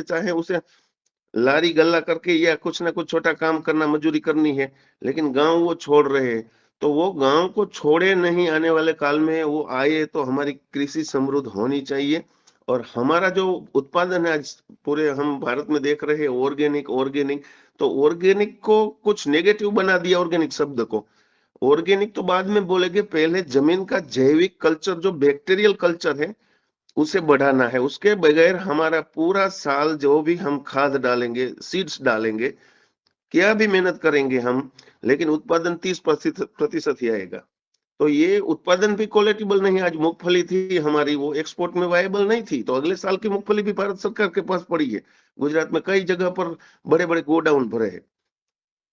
चाहे उसे लारी गल्ला करके या कुछ ना कुछ छोटा काम करना, मजूरी करनी है, लेकिन गाँव वो छोड़ रहे हैं। तो वो गाँव को छोड़े नहीं, आने वाले काल में वो आए तो हमारी कृषि समृद्ध होनी चाहिए। और हमारा जो उत्पादन है आज पूरे हम भारत में देख रहे हैं ऑर्गेनिक, ऑर्गेनिक, तो ऑर्गेनिक को कुछ नेगेटिव बना दिया ऑर्गेनिक शब्द को। ऑर्गेनिक तो बाद में बोलेंगे, पहले जमीन का जैविक कल्चर जो बैक्टीरियल कल्चर है उसे बढ़ाना है। उसके बगैर हमारा पूरा साल जो भी हम खाद डालेंगे, सीड्स डालेंगे, क्या भी मेहनत करेंगे हम, लेकिन उत्पादन 30% ही आएगा। तो ये उत्पादन भी क्वालिटेबल नहीं। आज मूंगफली थी हमारी, वो एक्सपोर्ट में वायबल नहीं थी, तो अगले साल की मूंगफली भी भारत सरकार के पास पड़ी है। गुजरात में कई जगह पर बड़े बड़े गोडाउन भरे हैं।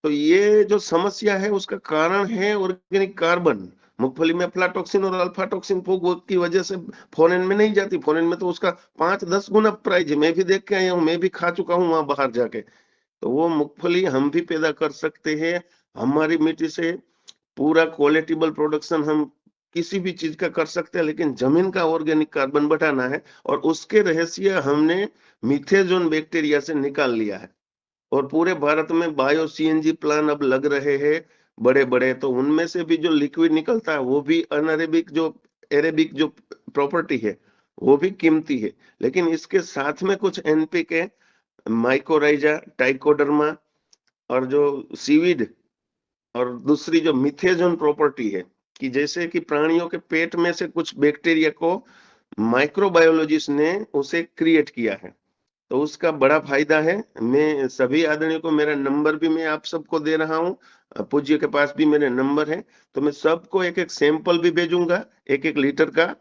तो ये जो समस्या है उसका कारण है ऑर्गेनिक कार्बन। मूंगफली में अफ्लाटोक्सिन और अल्फा टॉक्सिन की वजह से फॉरेन में नहीं जाती। फॉरेन में तो उसका 5-10 गुना प्राइस है। मैं भी देख के आया हूँ, मैं भी खा चुका हूँ वहां बाहर जाके। तो वो मूंगफली हम भी पैदा कर सकते हैं हमारी मिट्टी से। पूरा क्वालिटेबल प्रोडक्शन हम किसी भी चीज का कर सकते हैं, लेकिन जमीन का ऑर्गेनिक कार्बन बढ़ाना है। और उसके रहस्य हमने मिथेजोन बैक्टीरिया से निकाल लिया है। और पूरे भारत में बायो सीएनजी प्लांट अब लग रहे हैं बड़े बड़े। तो उनमें से भी जो लिक्विड निकलता है वो भी अनअरेबिक जो एरेबिक जो प्रॉपर्टी है वो भी कीमती है। लेकिन इसके साथ में कुछ एनपीके, माइकोराइजा, टाइकोडर्मा और जो सीवीड, और दूसरी जो मिथेजोन प्रॉपर्टी है, कि जैसे कि प्राणियों के पेट में से कुछ बैक्टीरिया को माइक्रोबायोलॉजिस्ट ने उसे क्रिएट किया है, तो उसका बड़ा फायदा है। मैं सभी आदरणीयों को मेरा नंबर भी मैं आप सबको दे रहा हूँ, पूज्य के पास भी मेरे नंबर है। तो मैं सबको एक एक सैंपल भी भेजूंगा, एक एक लीटर का।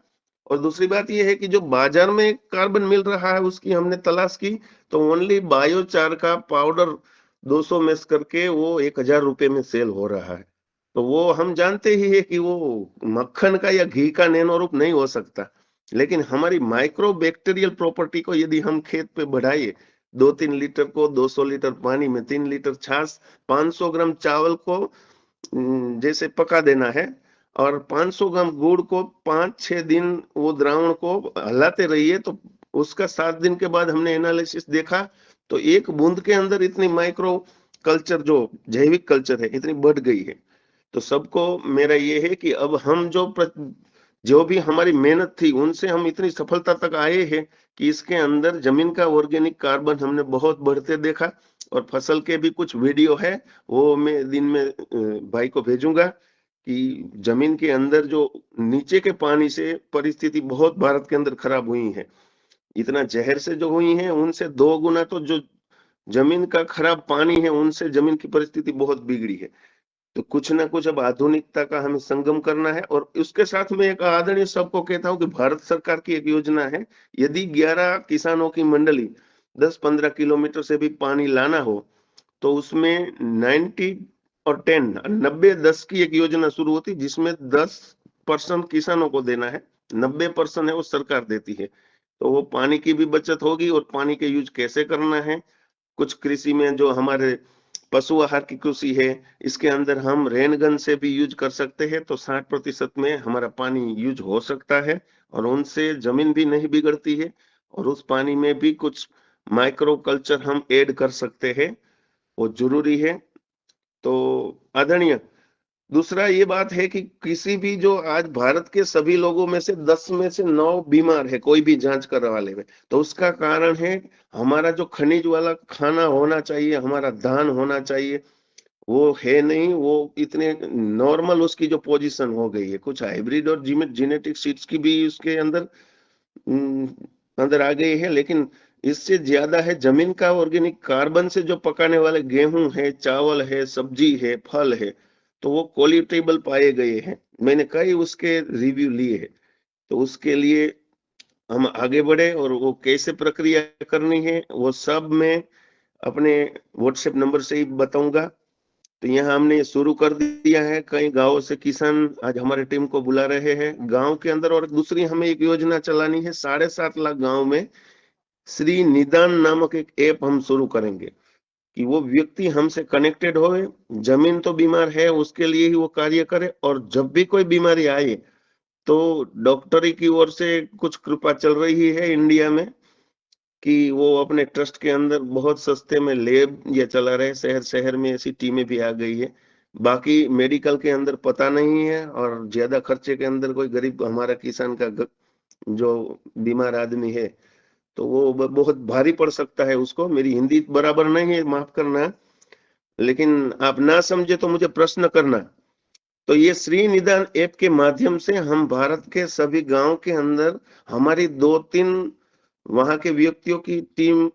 और दूसरी बात यह है कि जो बाजार में कार्बन मिल रहा है उसकी हमने तलाश की, तो ओनली बायोचार का पाउडर 200 मेस करके वो 1000 रुपए में सेल हो रहा है। तो वो हम जानते ही है कि वो मक्खन का या घी का नैनो रूप नहीं हो सकता। लेकिन हमारी माइक्रो बैक्टीरियल प्रॉपर्टी को यदि हम खेत पे बढ़ाइए, 2-3 लीटर को 200 लीटर पानी में 3 लीटर छाछ, 500 ग्राम चावल को जैसे पका देना है, और 500 ग्राम गुड़ को 5-6 दिन वो द्रावण को हलाते रहिए, तो उसका 7 दिन के बाद हमने एनालिसिस देखा, तो एक बूंद के अंदर इतनी माइक्रो कल्चर जो जैविक कल्चर है इतनी बढ़ गई है। तो सबको मेरा ये है कि अब हम जो भी हमारी मेहनत थी उनसे हम इतनी सफलता तक आए हैं कि इसके अंदर जमीन का ऑर्गेनिक कार्बन हमने बहुत बढ़ते देखा। और फसल के भी कुछ वीडियो है, वो मैं दिन में भाई को भेजूंगा कि जमीन के अंदर जो नीचे के पानी से परिस्थिति बहुत भारत के अंदर खराब हुई है। इतना जहर से जो हुई है उनसे 2 गुना तो जो जमीन का खराब पानी है उनसे जमीन की परिस्थिति बहुत बिगड़ी है। तो कुछ ना कुछ अब आधुनिकता का हमें संगम करना है। और उसके साथ में एक आदरणीय सबको कहता हूँ कि भारत सरकार की एक योजना है, यदि 11 किसानों की मंडली 10-15 किलोमीटर से भी पानी लाना हो, तो उसमें 90 और 10, 90-10 की एक योजना शुरू होती, जिसमें 10% किसानों को देना है, 90% है वो सरकार देती है। तो वो पानी की भी बचत होगी। और पानी के यूज कैसे करना है, कुछ कृषि में जो हमारे पशु आहार की कृषि है, इसके अंदर हम रेन गन से भी यूज कर सकते हैं, तो 60% में हमारा पानी यूज हो सकता है। और उनसे जमीन भी नहीं बिगड़ती है। और उस पानी में भी कुछ माइक्रो कल्चर हम ऐड कर सकते हैं, वो जरूरी है। तो आदरणीय, दूसरा ये बात है कि किसी भी जो आज भारत के सभी लोगों में से 10 में से 9 बीमार है, कोई भी जांच करवा ले, तो उसका कारण है हमारा जो खनिज वाला खाना होना चाहिए, हमारा धान होना चाहिए, वो है नहीं। वो इतने नॉर्मल उसकी जो पोजीशन हो गई है, कुछ हाइब्रिड और जेनेटिक सीड्स की भी उसके अंदर अम, अंदर आ गई है। लेकिन इससे ज्यादा है जमीन का ऑर्गेनिक कार्बन से जो पकाने वाले गेहूं है, चावल है, सब्जी है, फल है, तो वो क्वालिटेबल पाए गए हैं। मैंने कई उसके रिव्यू लिए हैं। तो उसके लिए हम आगे बढ़े, और वो कैसे प्रक्रिया करनी है वो सब मैं अपने व्हाट्सएप नंबर से ही बताऊंगा। तो यहाँ हमने शुरू कर दिया है, कई गांवों से किसान आज हमारे टीम को बुला रहे हैं गांव के अंदर। और दूसरी हमें एक योजना चलानी है, 7.5 लाख गांव में श्री निदान नामक एक ऐप हम शुरू करेंगे, कि वो व्यक्ति हमसे कनेक्टेड होए, जमीन तो बीमार है उसके लिए ही वो कार्य करे, और जब भी कोई बीमारी आए तो डॉक्टरी की ओर से कुछ कृपा चल रही है इंडिया में, कि वो अपने ट्रस्ट के अंदर बहुत सस्ते में लैब ये चला रहे, शहर-शहर में ऐसी टीमें भी आ गई है। बाकी मेडिकल के अंदर पता नहीं है और ज़्यादा खर्चे के अंदर कोई गरीब हमारा किसान का जो बीमार आदमी है, तो वो बहुत भारी पड़ सकता है उसको। मेरी हिंदी बराबर नहीं है, माफ़ करना, लेकिन आप ना समझे तो मुझे प्रश्न करना। तो ये श्री निदान ऐप के माध्यम से हम भारत के सभी गाँव के अंदर हमारी 2-3 वहाँ के व्यक्तियों की टीम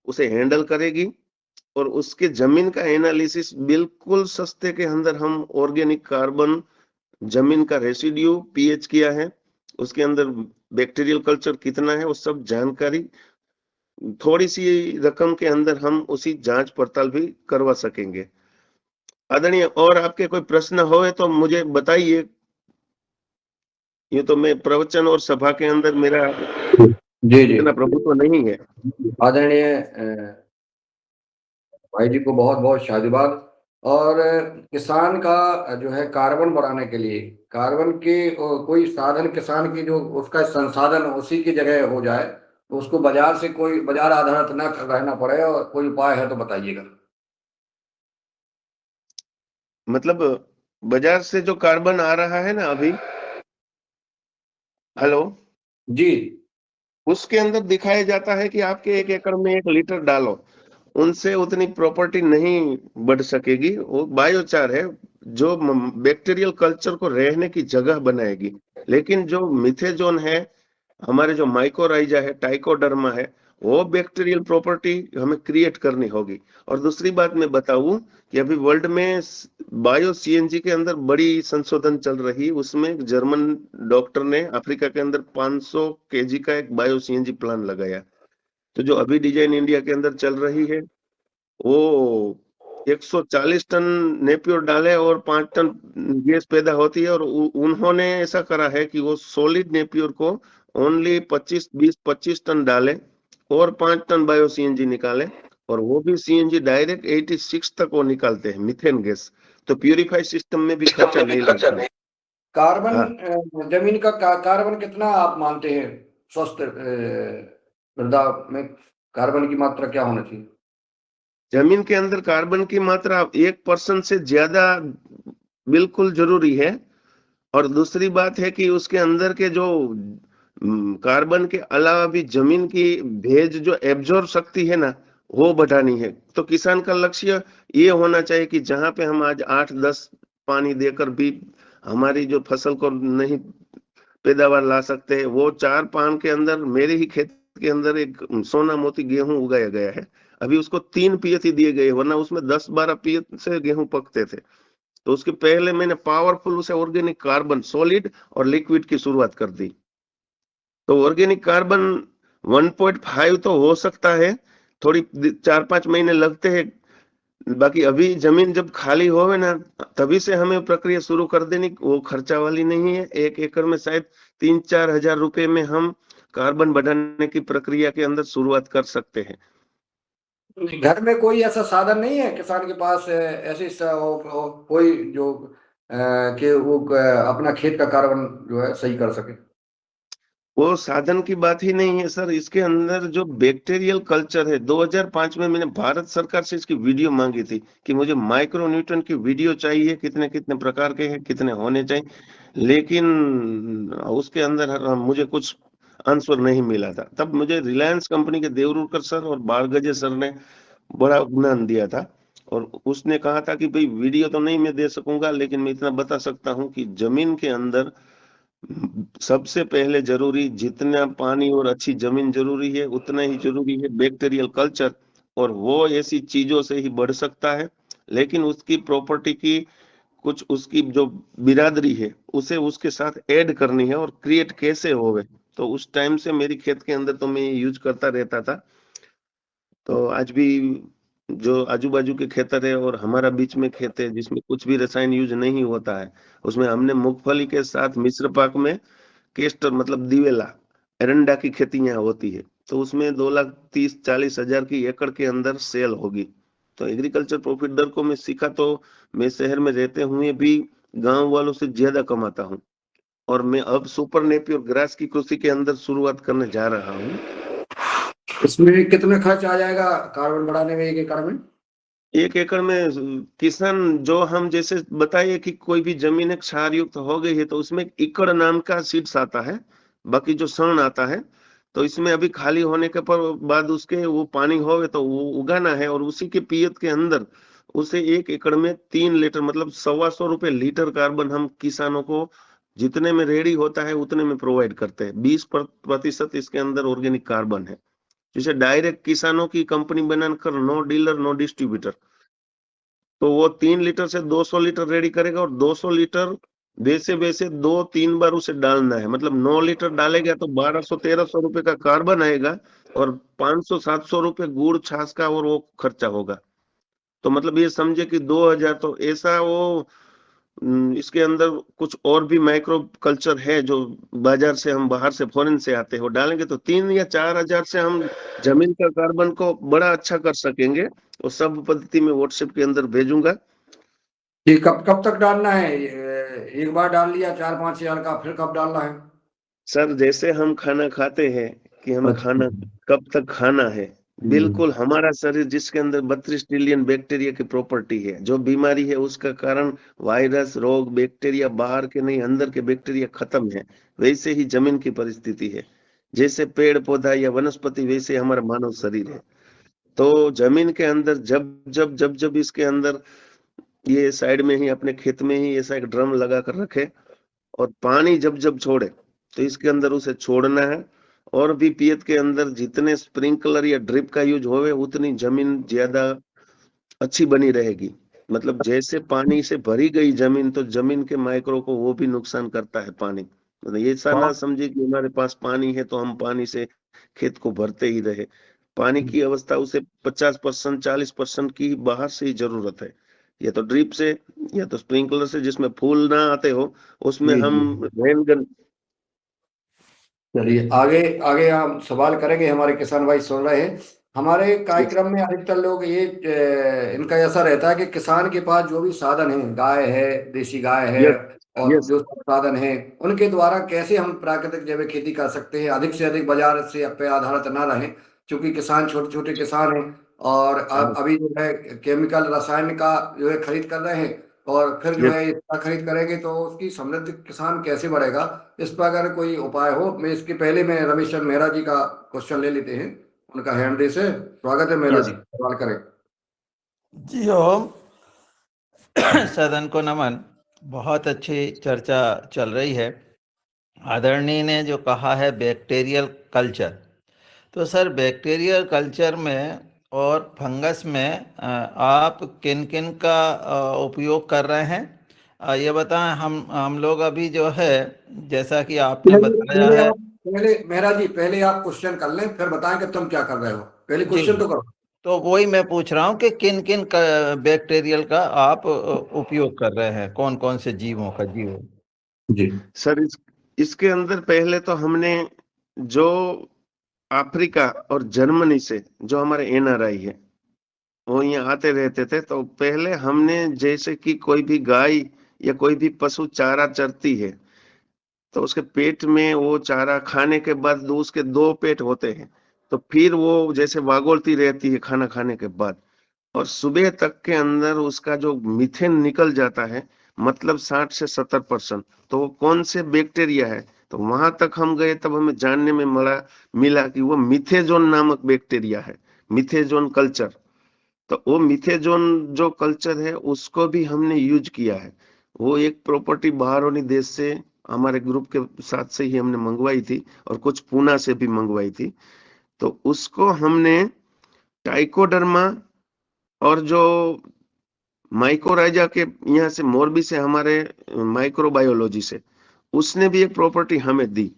उसे हैंडल करेगी और उसके ज़मीन का एनालिसिस बिल्कुल सस्ते के अंदर हम ऑर्गेनिक कार्बन, ज़मीन का रेसिड्यू, पीएच किया है, उसके अंदर बैक्टीरियल कल्चर कितना है, वो सब जानकारी थोड़ी-सी रकम के अंदर हम उसी जाँच-पड़ताल भी करवा सकेंगे। आदरणीय, और आपके कोई प्रश्न होए तो मुझे बताइए। यूँ तो मैं प्रवचन और सभा के अंदर मेरा जी, जी। इतना प्रभुत्व नहीं है। आदरणीय भाई जी को बहुत-बहुत शादिबाद। और किसान का जो है कार्बन बढ़ाने के लिए, कार्बन के कोई साधन किसान की जो उसका संसाधन उसी की जगह हो जाए, तो उसको बाज़ार से कोई बाज़ार आधारित ना रहना पड़े, और कोई उपाय है तो बताइएगा? मतलब बाज़ार से जो कार्बन आ रहा है ना अभी, हेलो? जी। उसके अंदर दिखाया जाता है कि आपके 1 एकड़ में 1 लीटर डालो, उनसे उतनी प्रॉपर्टी नहीं बढ़ सकेगी। वो बायोचार है, जो बैक्टीरियल कल्चर को रहने की जगह बनाएगी। लेकिन जो मिथेजोन है, हमारे जो माइकोराइजा है, ट्राइकोडर्मा है, वो बैक्टीरियल प्रॉपर्टी हमें क्रिएट करनी होगी। और दूसरी बात मैं बताऊं कि अभी वर्ल्ड में बायो सीएनजी के अंदर बड़ी संशोधन चल रही, उसमें एक जर्मन डॉक्टर ने अफ्रीका के अंदर 500 केजी का एक बायो सीएनजी प्लान लगाया। तो जो अभी डिजाइन इंडिया के अंदर चल रही है, वो 140 टन नेपियर डाले और 5 टन गैस पैदा होती है। और उन्होंने ऐसा करा है कि वो सॉलिड नेपियर को ओनली 20-25 टन डाले और 5 टन बायो सीएनजी निकाले, और वो भी सीएनजी डायरेक्ट 86 तक वो निकालते हैं मीथेन गैस। तो प्यूरिफाई सिस्टम में भी सिस्टम खर्चा में भी नहीं खर्चा लगता। नहीं। कार्बन हाँ, जमीन का कार्बन कितना आप मानते हैं स्वस्थ मृदा में कार्बन की मात्रा क्या होना चाहिए? जमीन के अंदर कार्बन की मात्रा 1% से ज्यादा बिल्कुल जरूरी है। और दूसरी बात है कि उसके अंदर के जो कार्बन के अलावा भी जमीन की भेज जो एब्जॉर्ब शक्ति है ना, वो बढ़ानी है। तो किसान का लक्ष्य ये होना चाहिए कि जहां पे हम आज 8-10 पानी देकर भी हमारी जो फसल को नहीं पैदावार ला सकते हैं, वो 4 पान के अंदर मेरे ही खेत के अंदर एक सोना मोती गेहूं उगाया गया है। अभी उसको 3 पीएच ही दिए गए, वरना उसमें 10-12 पीएच से गेहूं पकते थे। तो उसके पहले मैंने पावरफुल उसे ऑर्गेनिक कार्बन सॉलिड और लिक्विड की शुरुआत कर दी। तो ऑर्गेनिक कार्बन 1.5 तो हो सकता है, थोड़ी 4-5 महीने लगते हैं। बाकी अभी जमीन जब खाली होवे ना, तभी से हमें प्रक्रिया शुरू कर देनी, वो खर्चा वाली नहीं है। 1 एकड़ में शायद 3-4 हजार रुपए में हम कार्बन बढ़ाने की प्रक्रिया के अंदर शुरुआत कर सकते हैं। घर में कोई ऐसा साधन नहीं है किसान के पास, ऐसी कोई जो कि वो अपना खेत का कार्बन जो है सही कर सके? वो साधन की बात ही नहीं है सर, इसके अंदर जो बैक्टीरियल कल्चर है, 2005 में मैंने भारत सरकार से इसकी वीडियो मांगी थी कि मुझे माइक्रो न्यूटन की वीडियो चाहिए, कितने कितने प्रकार के हैं, कितने होने चाहिए। लेकिन उसके अंदर मुझे कुछ आंसर नहीं मिला था। तब मुझे रिलायंस कंपनी के देवरुरकर सर और बारगजे सर ने बड़ा ज्ञान दिया था। और उसने कहा था कि भाई वीडियो तो नहीं मैं दे सकूंगा, लेकिन मैं इतना बता सकता हूँ कि जमीन के अंदर सबसे पहले जरूरी जितना पानी और अच्छी जमीन जरूरी है, उतना ही जरूरी है बैक्टीरियल कल्चर। और वो ऐसी चीजों से ही बढ़ सकता है, लेकिन उसकी प्रॉपर्टी की कुछ उसकी जो बिरादरी है उसे उसके साथ ऐड करनी है। और क्रिएट कैसे होवे, तो उस टाइम से मेरी खेत के अंदर तो मैं ये यूज करता रहता था। तो आज भी जो आजू-बाजू के खेतर है और हमारा बीच में खेत है जिसमें कुछ भी रसायन यूज नहीं होता है, उसमें हमने मूंगफली के साथ मिश्र पाक में केस्टर मतलब दिवेला, एरंडा की खेती यहाँ होती है। तो उसमें 2,30,40 हजार की एकड़ के अंदर सेल होगी। तो एग्रीकल्चर प्रॉफिट दर को मैं सीखा, तो मैं शहर में रहते हुए भी गांव वालों से ज्यादा कमाता हूँ। और मैं अब सुपर नेपियर ग्रास की कृषि के अंदर शुरुआत करने जा रहा हूँ। इसमें कितना खर्च आ जाएगा कार्बन बढ़ाने में 1 एकड़ में? 1 एकड़ में किसान जो हम जैसे बताइए कि कोई भी ज़मीन एक क्षारयुक्त हो गई है, तो उसमें एक एकड़ नाम का सीड्स आता है, बाकी जो सण आता है, तो इसमें अभी खाली होने के पर बाद उसके वो पानी होवे तो वो उगाना है और उसी के पियत के अंदर उसे 1 एकड़ में 3 लीटर मतलब ₹125 लीटर कार्बन हम किसानों को जितने में रेडी होता है, उतने में प्रोवाइड करते हैं। 20% इसके अंदर ऑर्गेनिक कार्बन है। जिसे डायरेक्ट किसानों की कंपनी बनाकर नो डीलर, नो डिस्ट्रीब्यूटर। तो वो 3 लीटर से 200 लीटर रेडी करेगा और 200 लीटर वैसे-वैसे 2-3 बार उसे डालना है। मतलब 9 लीटर डालेगा तो 1200-1300 रुपए का कार्बन आएगा और 500-700 रुपए गुड़, छाछ का और वो खर्चा होगा। तो मतलब ये समझे कि 2000 तो ऐसा वो इसके अंदर कुछ और भी माइक्रो कल्चर है जो बाजार से हम बाहर से फॉरेन से आते हैं, वो डालेंगे तो 3 या 4000 से हम जमीन का कार्बन को बड़ा अच्छा कर सकेंगे। वो सब पद्धति में व्हाट्सएप के अंदर भेजूंगा। ये कब कब तक डालना है? एक बार डाल लिया 4-5 हजार का, फिर कब डालना है? सर जैसे हम खाना खाते हैं कि हमें अच्छा। खाना कब तक खाना है, हम्म। बिल्कुल हमारा शरीर जिसके अंदर 32 ट्रिलियन बैक्टीरिया की प्रॉपर्टी है, जो बीमारी है उसका कारण वायरस, रोग, बैक्टीरिया बाहर के नहीं अंदर के बैक्टीरिया खत्म है। वैसे ही जमीन की परिस्थिति है, जैसे पेड़ पौधा या वनस्पति वैसे हमारा मानव शरीर है। तो जमीन के अंदर जब इसके अंदर ये साइड में ही अपने खेत में ही ऐसा एक ड्रम लगा कर रखे और पानी जब छोड़े तो इसके अंदर उसे छोड़ना है। और भी पियत के अंदर जितने स्प्रिंकलर या ड्रिप का यूज होवे उतनी जमीन ज्यादा अच्छी बनी रहेगी। मतलब जैसे पानी से भरी गई जमीन तो जमीन के माइक्रो को वो भी नुकसान करता है पानी। मतलब ये ऐसा ना बहुत। समझे कि हमारे पास पानी है तो हम पानी से खेत को भरते ही रहे। पानी की अवस्था उसे 50% 40% की बाहर से ही जरूरत है। या तो ड्रिप से या तो स्प्रिंकलर से जिसमें फूल ना आते हो उसमें जी जी। हम रेन गन। चलिए आगे आगे हम सवाल करेंगे, हमारे किसान भाई सुन रहे हैं। हमारे कार्यक्रम में अधिकतर लोग ये इनका ऐसा रहता है कि किसान के पास जो भी साधन है, गाय है, देसी गाय है, यस और यस जो साधन है, उनके द्वारा कैसे हम प्राकृतिक जैविक खेती कर सकते हैं, अधिक से अधिक बाजार से पे आधारित ना रहें। क्योंकि किसान छोटे छोटे किसान हैं, और अभी जो है केमिकल रसायन का जो है खरीद कर रहे हैं, और फिर जो यस है इसका खरीद करेंगे तो उसकी समृद्धि किसान कैसे बढ़ेगा? इस पर अगर कोई उपाय हो। मैं इसके पहले मैं रमेश्वर मेहरा जी का क्वेश्चन ले लेते हैं, उनका हैंड रेस है। स्वागत है मेहरा यस जी, सवाल करें। जी ओम। सदन को नमन। बहुत अच्छी चर्चा चल रही है। आदरणीय ने जो कहा है बैक्टीरियल कल्चर, तो सर बैक्टीरियल कल्चर में और फंगस में आप किन किन का उपयोग कर रहे हैं, ये बताएं। हम लोग अभी जो है, जैसा कि आपने पहले बताया पहले है। आप पहले मेहरा जी, पहले आप क्वेश्चन कर लें, फिर बताएं कि तुम क्या कर रहे हो। पहले जी, क्वेश्चन तो करो। तो वही मैं पूछ रहा हूँ कि किन किन बैक्टीरियल का आप उपयोग कर रहे हैं, कौन कौन से जीवों का जीव। जी। सर इसके अंदर पहले तो हमने जो अफ्रीका और जर्मनी से जो हमारे एनआरआई है वो यहाँ आते रहते थे, तो पहले हमने जैसे कि कोई भी गाय या कोई भी पशु चारा चरती है तो उसके पेट में वो चारा खाने के बाद उसके 2 पेट होते हैं। तो फिर वो जैसे वागोलती रहती है खाना खाने के बाद और सुबह तक के अंदर उसका जो मीथेन निकल जाता है मतलब 60 से 70%। तो वो कौन से बैक्टीरिया है, तो वहां तक हम गए तब हमें जानने में मिला कि वो मिथेजोन नामक बैक्टीरिया है। मिथेजोन कल्चर। तो वो मिथेजोन जो कल्चर है उसको भी हमने यूज किया है। वो एक प्रॉपर्टी बाहरोनी देश से हमारे ग्रुप के साथ से ही हमने मंगवाई थी और कुछ पूना से भी मंगवाई थी। तो उसको हमने टाइकोडर्मा और जो माइकोराइजा के यहाँ से मोरबी से हमारे माइक्रोबायोलॉजी से उसने भी एक प्रॉपर्टी हमें दी।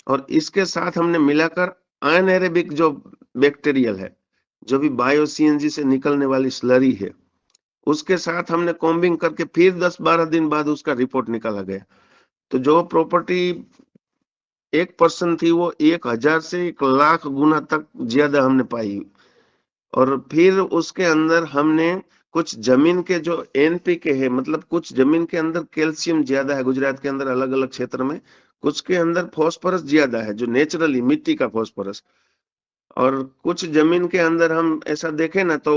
और इसके साथ हमने मिलाकर अनएरेबिक जो बैक्टीरियल है, जो भी बायो सीएनजी से निकलने वाली स्लरी है, उसके साथ हमने कॉम्बिंग करके फिर 10-12 दिन बाद उसका रिपोर्ट निकाला गया। तो जो प्रॉपर्टी 1% थी वो 1000 से 1,00,000 गुना तक ज्यादा हमने पाई। और फिर उसके अंदर हमने कुछ जमीन के जो एनपीके है, मतलब कुछ जमीन के अंदर कैल्शियम ज्यादा है गुजरात के अंदर अलग अलग क्षेत्र में, कुछ के अंदर फॉस्फोरस ज्यादा है जो नेचुरली मिट्टी का फॉस्फोरस। और कुछ जमीन के अंदर हम ऐसा देखें ना तो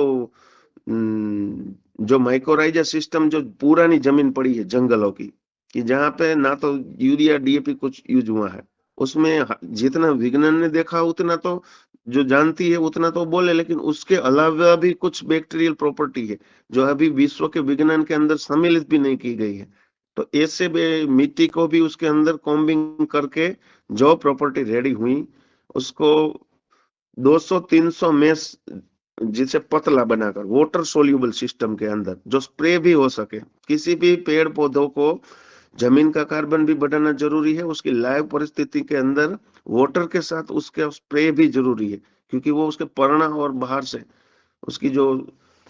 जो माइक्रोराइजा सिस्टम जो पुरानी जमीन पड़ी है जंगलों की, कि जहाँ पे ना तो यूरिया डीएपी कुछ यूज हुआ है, उसमें जितना विज्ञान ने देखा उतना तो जो जानती है उतना तो बोले, लेकिन उसके अलावा भी कुछ बैक्टीरियल प्रॉपर्टी है जो अभी विश्व के विज्ञान के अंदर सम्मिलित भी नहीं की गई है। तो ऐसे मिट्टी को भी उसके अंदर कॉम्बिंग करके जो प्रॉपर्टी रेडी हुई उसको 200-300 मेस जिसे पतला बनाकर वाटर सोल्यूबल सिस्टम के अंदर जो स्प्रे भी हो सके। किसी भी पेड़ पौधों को जमीन का कार्बन भी बढ़ाना जरूरी है, उसकी लाइव परिस्थिति के अंदर वाटर के साथ उसके स्प्रे भी जरूरी है, क्योंकि वो उसके पर्णा और बाहर से उसकी जो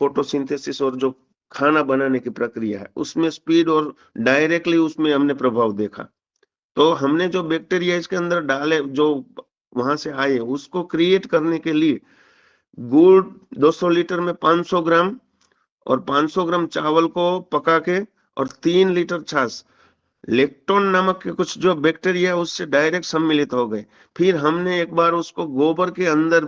फोटोसिंथेसिस और जो खाना बनाने की प्रक्रिया है उसमें स्पीड और डायरेक्टली उसमें हमने प्रभाव देखा। तो हमने जो बैक्टीरिया इसके अंदर डाले जो वहां से आए उसको क्रिएट करने के लिए गुड़ 200 लीटर में 500 ग्राम और 500 ग्राम चावल को पका के और 3 लीटर छाछ, लेक्टोन नामक के कुछ जो बैक्टीरिया उससे डायरेक्ट सम्मिलित हो गए। फिर हमने एक बार उसको गोबर के अंदर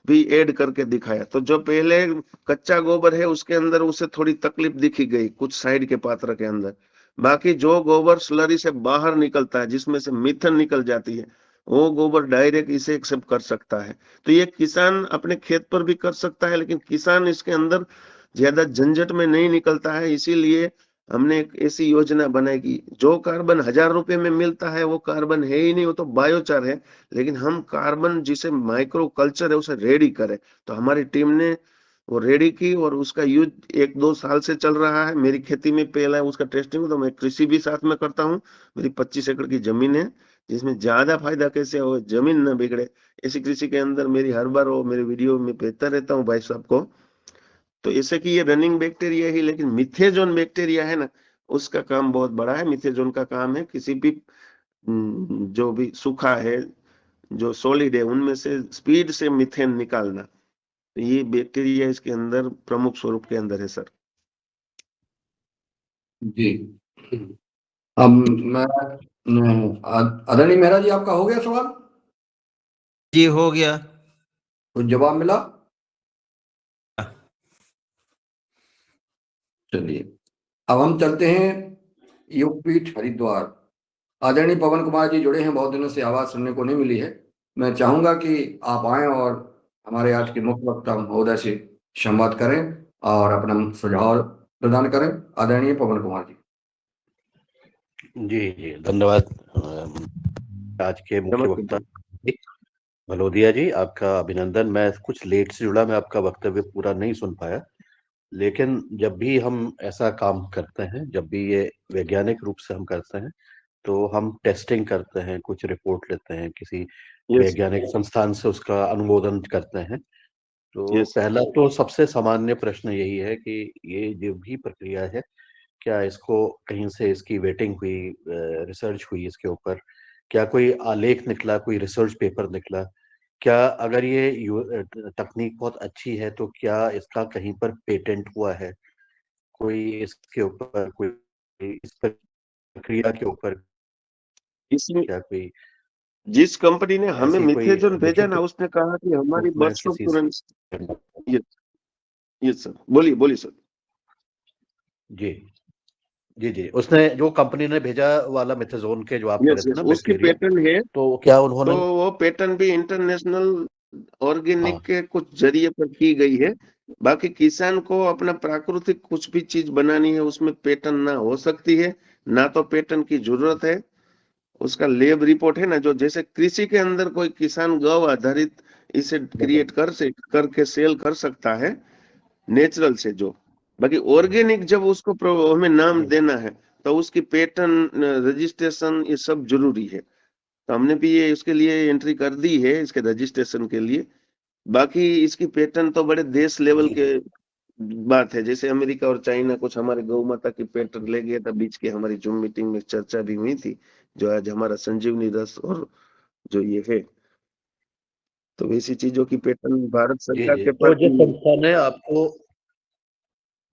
भी ऐड करके दिखाया, तो जो पहले कच्चा गोबर है उसके अंदर उसे थोड़ी तकलीफ दिखी गई कुछ साइड के पात्र के अंदर, बाकी जो गोबर स्लरी से बाहर निकलता है जिसमें से मीथन निकल जाती है वो गोबर डायरेक्ट इसे एक्सेप्ट कर सकता है। तो ये किसान अपने खेत पर भी कर सकता है, लेकिन किसान इसके अंदर ज्यादा झंझट में नहीं निकलता है, इसीलिए हमने एक ऐसी योजना बनाई कि जो कार्बन 1000 रुपए में मिलता है वो कार्बन है ही नहीं, वो तो बायोचार है, लेकिन हम कार्बन जिसे माइक्रो कल्चर है उसे रेडी करें। तो हमारी टीम ने वो रेडी की और उसका यूज 1-2 साल से चल रहा है। मेरी खेती में पहला उसका टेस्टिंग, तो मैं कृषि भी साथ में करता हूँ। मेरी 25 एकड़ की जमीन है जिसमें ज्यादा फायदा कैसे हो, जमीन न बिगड़े, ऐसी कृषि के अंदर मेरी हर बार वो मेरे वीडियो में भेजता रहता हूँ भाई साहब को। तो ऐसे कि ये रनिंग बैक्टीरिया ही, लेकिन मिथेजोन बैक्टीरिया है ना उसका काम बहुत बड़ा है। मिथेजोन का काम है किसी भी जो भी सूखा है जो सॉलिड है उनमें से स्पीड से मीथेन निकालना, तो ये बैक्टीरिया इसके अंदर प्रमुख स्वरूप के अंदर है सर। जी। अब आदरणीय मेहरा जी, आपका हो गया सवाल? जी हो गया। कुछ जवाब मिला? चलिए, अब हम चलते हैं योगपीठ हरिद्वार। आदरणीय पवन कुमार जी जुड़े हैं, बहुत दिनों से आवाज सुनने को नहीं मिली है। मैं चाहूंगा कि आप आएं और हमारे आज के मुख्य वक्ता महोदय से संवाद करें और अपना सुझाव प्रदान करें। आदरणीय पवन कुमार जी। जी जी धन्यवाद। आज के मुख्य वक्ता भलोदिया जी, आपका अभिनंदन। मैं कुछ लेट से जुड़ा, मैं आपका वक्तव्य पूरा नहीं सुन पाया, लेकिन जब भी हम ऐसा काम करते हैं, जब भी ये वैज्ञानिक रूप से हम करते हैं, तो हम टेस्टिंग करते हैं, कुछ रिपोर्ट लेते हैं, किसी वैज्ञानिक संस्थान से उसका अनुमोदन करते हैं। तो पहला तो सबसे सामान्य प्रश्न यही है कि ये जो भी प्रक्रिया है, क्या इसको कहीं से इसकी वेटिंग हुई, रिसर्च हुई इसके ऊपर, क्या कोई आलेख निकला, कोई रिसर्च पेपर निकला, क्या अगर ये तकनीक बहुत अच्छी है तो क्या इसका कहीं पर पेटेंट हुआ है, कोई इसके ऊपर कोई इस प्रक्रिया के ऊपर इसमें क्या कोई जिस कंपनी ने हमें ऐसी कोई मिथेजोन भेजा लिखित ना उसने कहा कि हमारी रूप में बर्ड्स ऑफ किसी टूरेंट्स। से? ये सर बोलिए बोलिए सर। जी जी जी, उसने जो कंपनी ने भेजा वाला मिथेजोन के जो आप कह रहे यस थे यस ना, उसकी बैक्टीरिया, पेटर्न है। तो क्या तो उन्होंने? वो पेटर्न भी इंटरनेशनल ऑर्गेनिक हाँ के कुछ जरिए पर की गई है। बाकी किसान को अपना प्राकृतिक कुछ भी चीज बनानी है उसमें पेटर्न ना हो सकती है, ना तो पेटर्न की जरूरत है। उसका लैब रिपोर्ट है ना, जो जैसे कृषि के अंदर कोई किसान गौ आधारित इसे क्रिएट करके सेल कर सकता है नेचुरल से जो, बाकी ऑर्गेनिक जब उसको हमें नाम देना है तो उसकी पेटर्न रजिस्ट्रेशन ये सब जरूरी है। तो हमने भी ये उसके लिए एंट्री कर दी है इसके रजिस्ट्रेशन के लिए। बाकी इसकी पेटर्न तो बड़े देश लेवल जी के बात है, जैसे अमेरिका और चाइना कुछ हमारे गौ माता की पेटर्न ले गया था। बीच की हमारी जूम मीटिंग में चर्चा भी हुई थी, जो आज हमारा संजीवनी रस और जो ये है, तो ऐसी चीजों की पेटर्न भारत जी सरकार जी, के तो पास जिस भी है। संस्था ने आपको,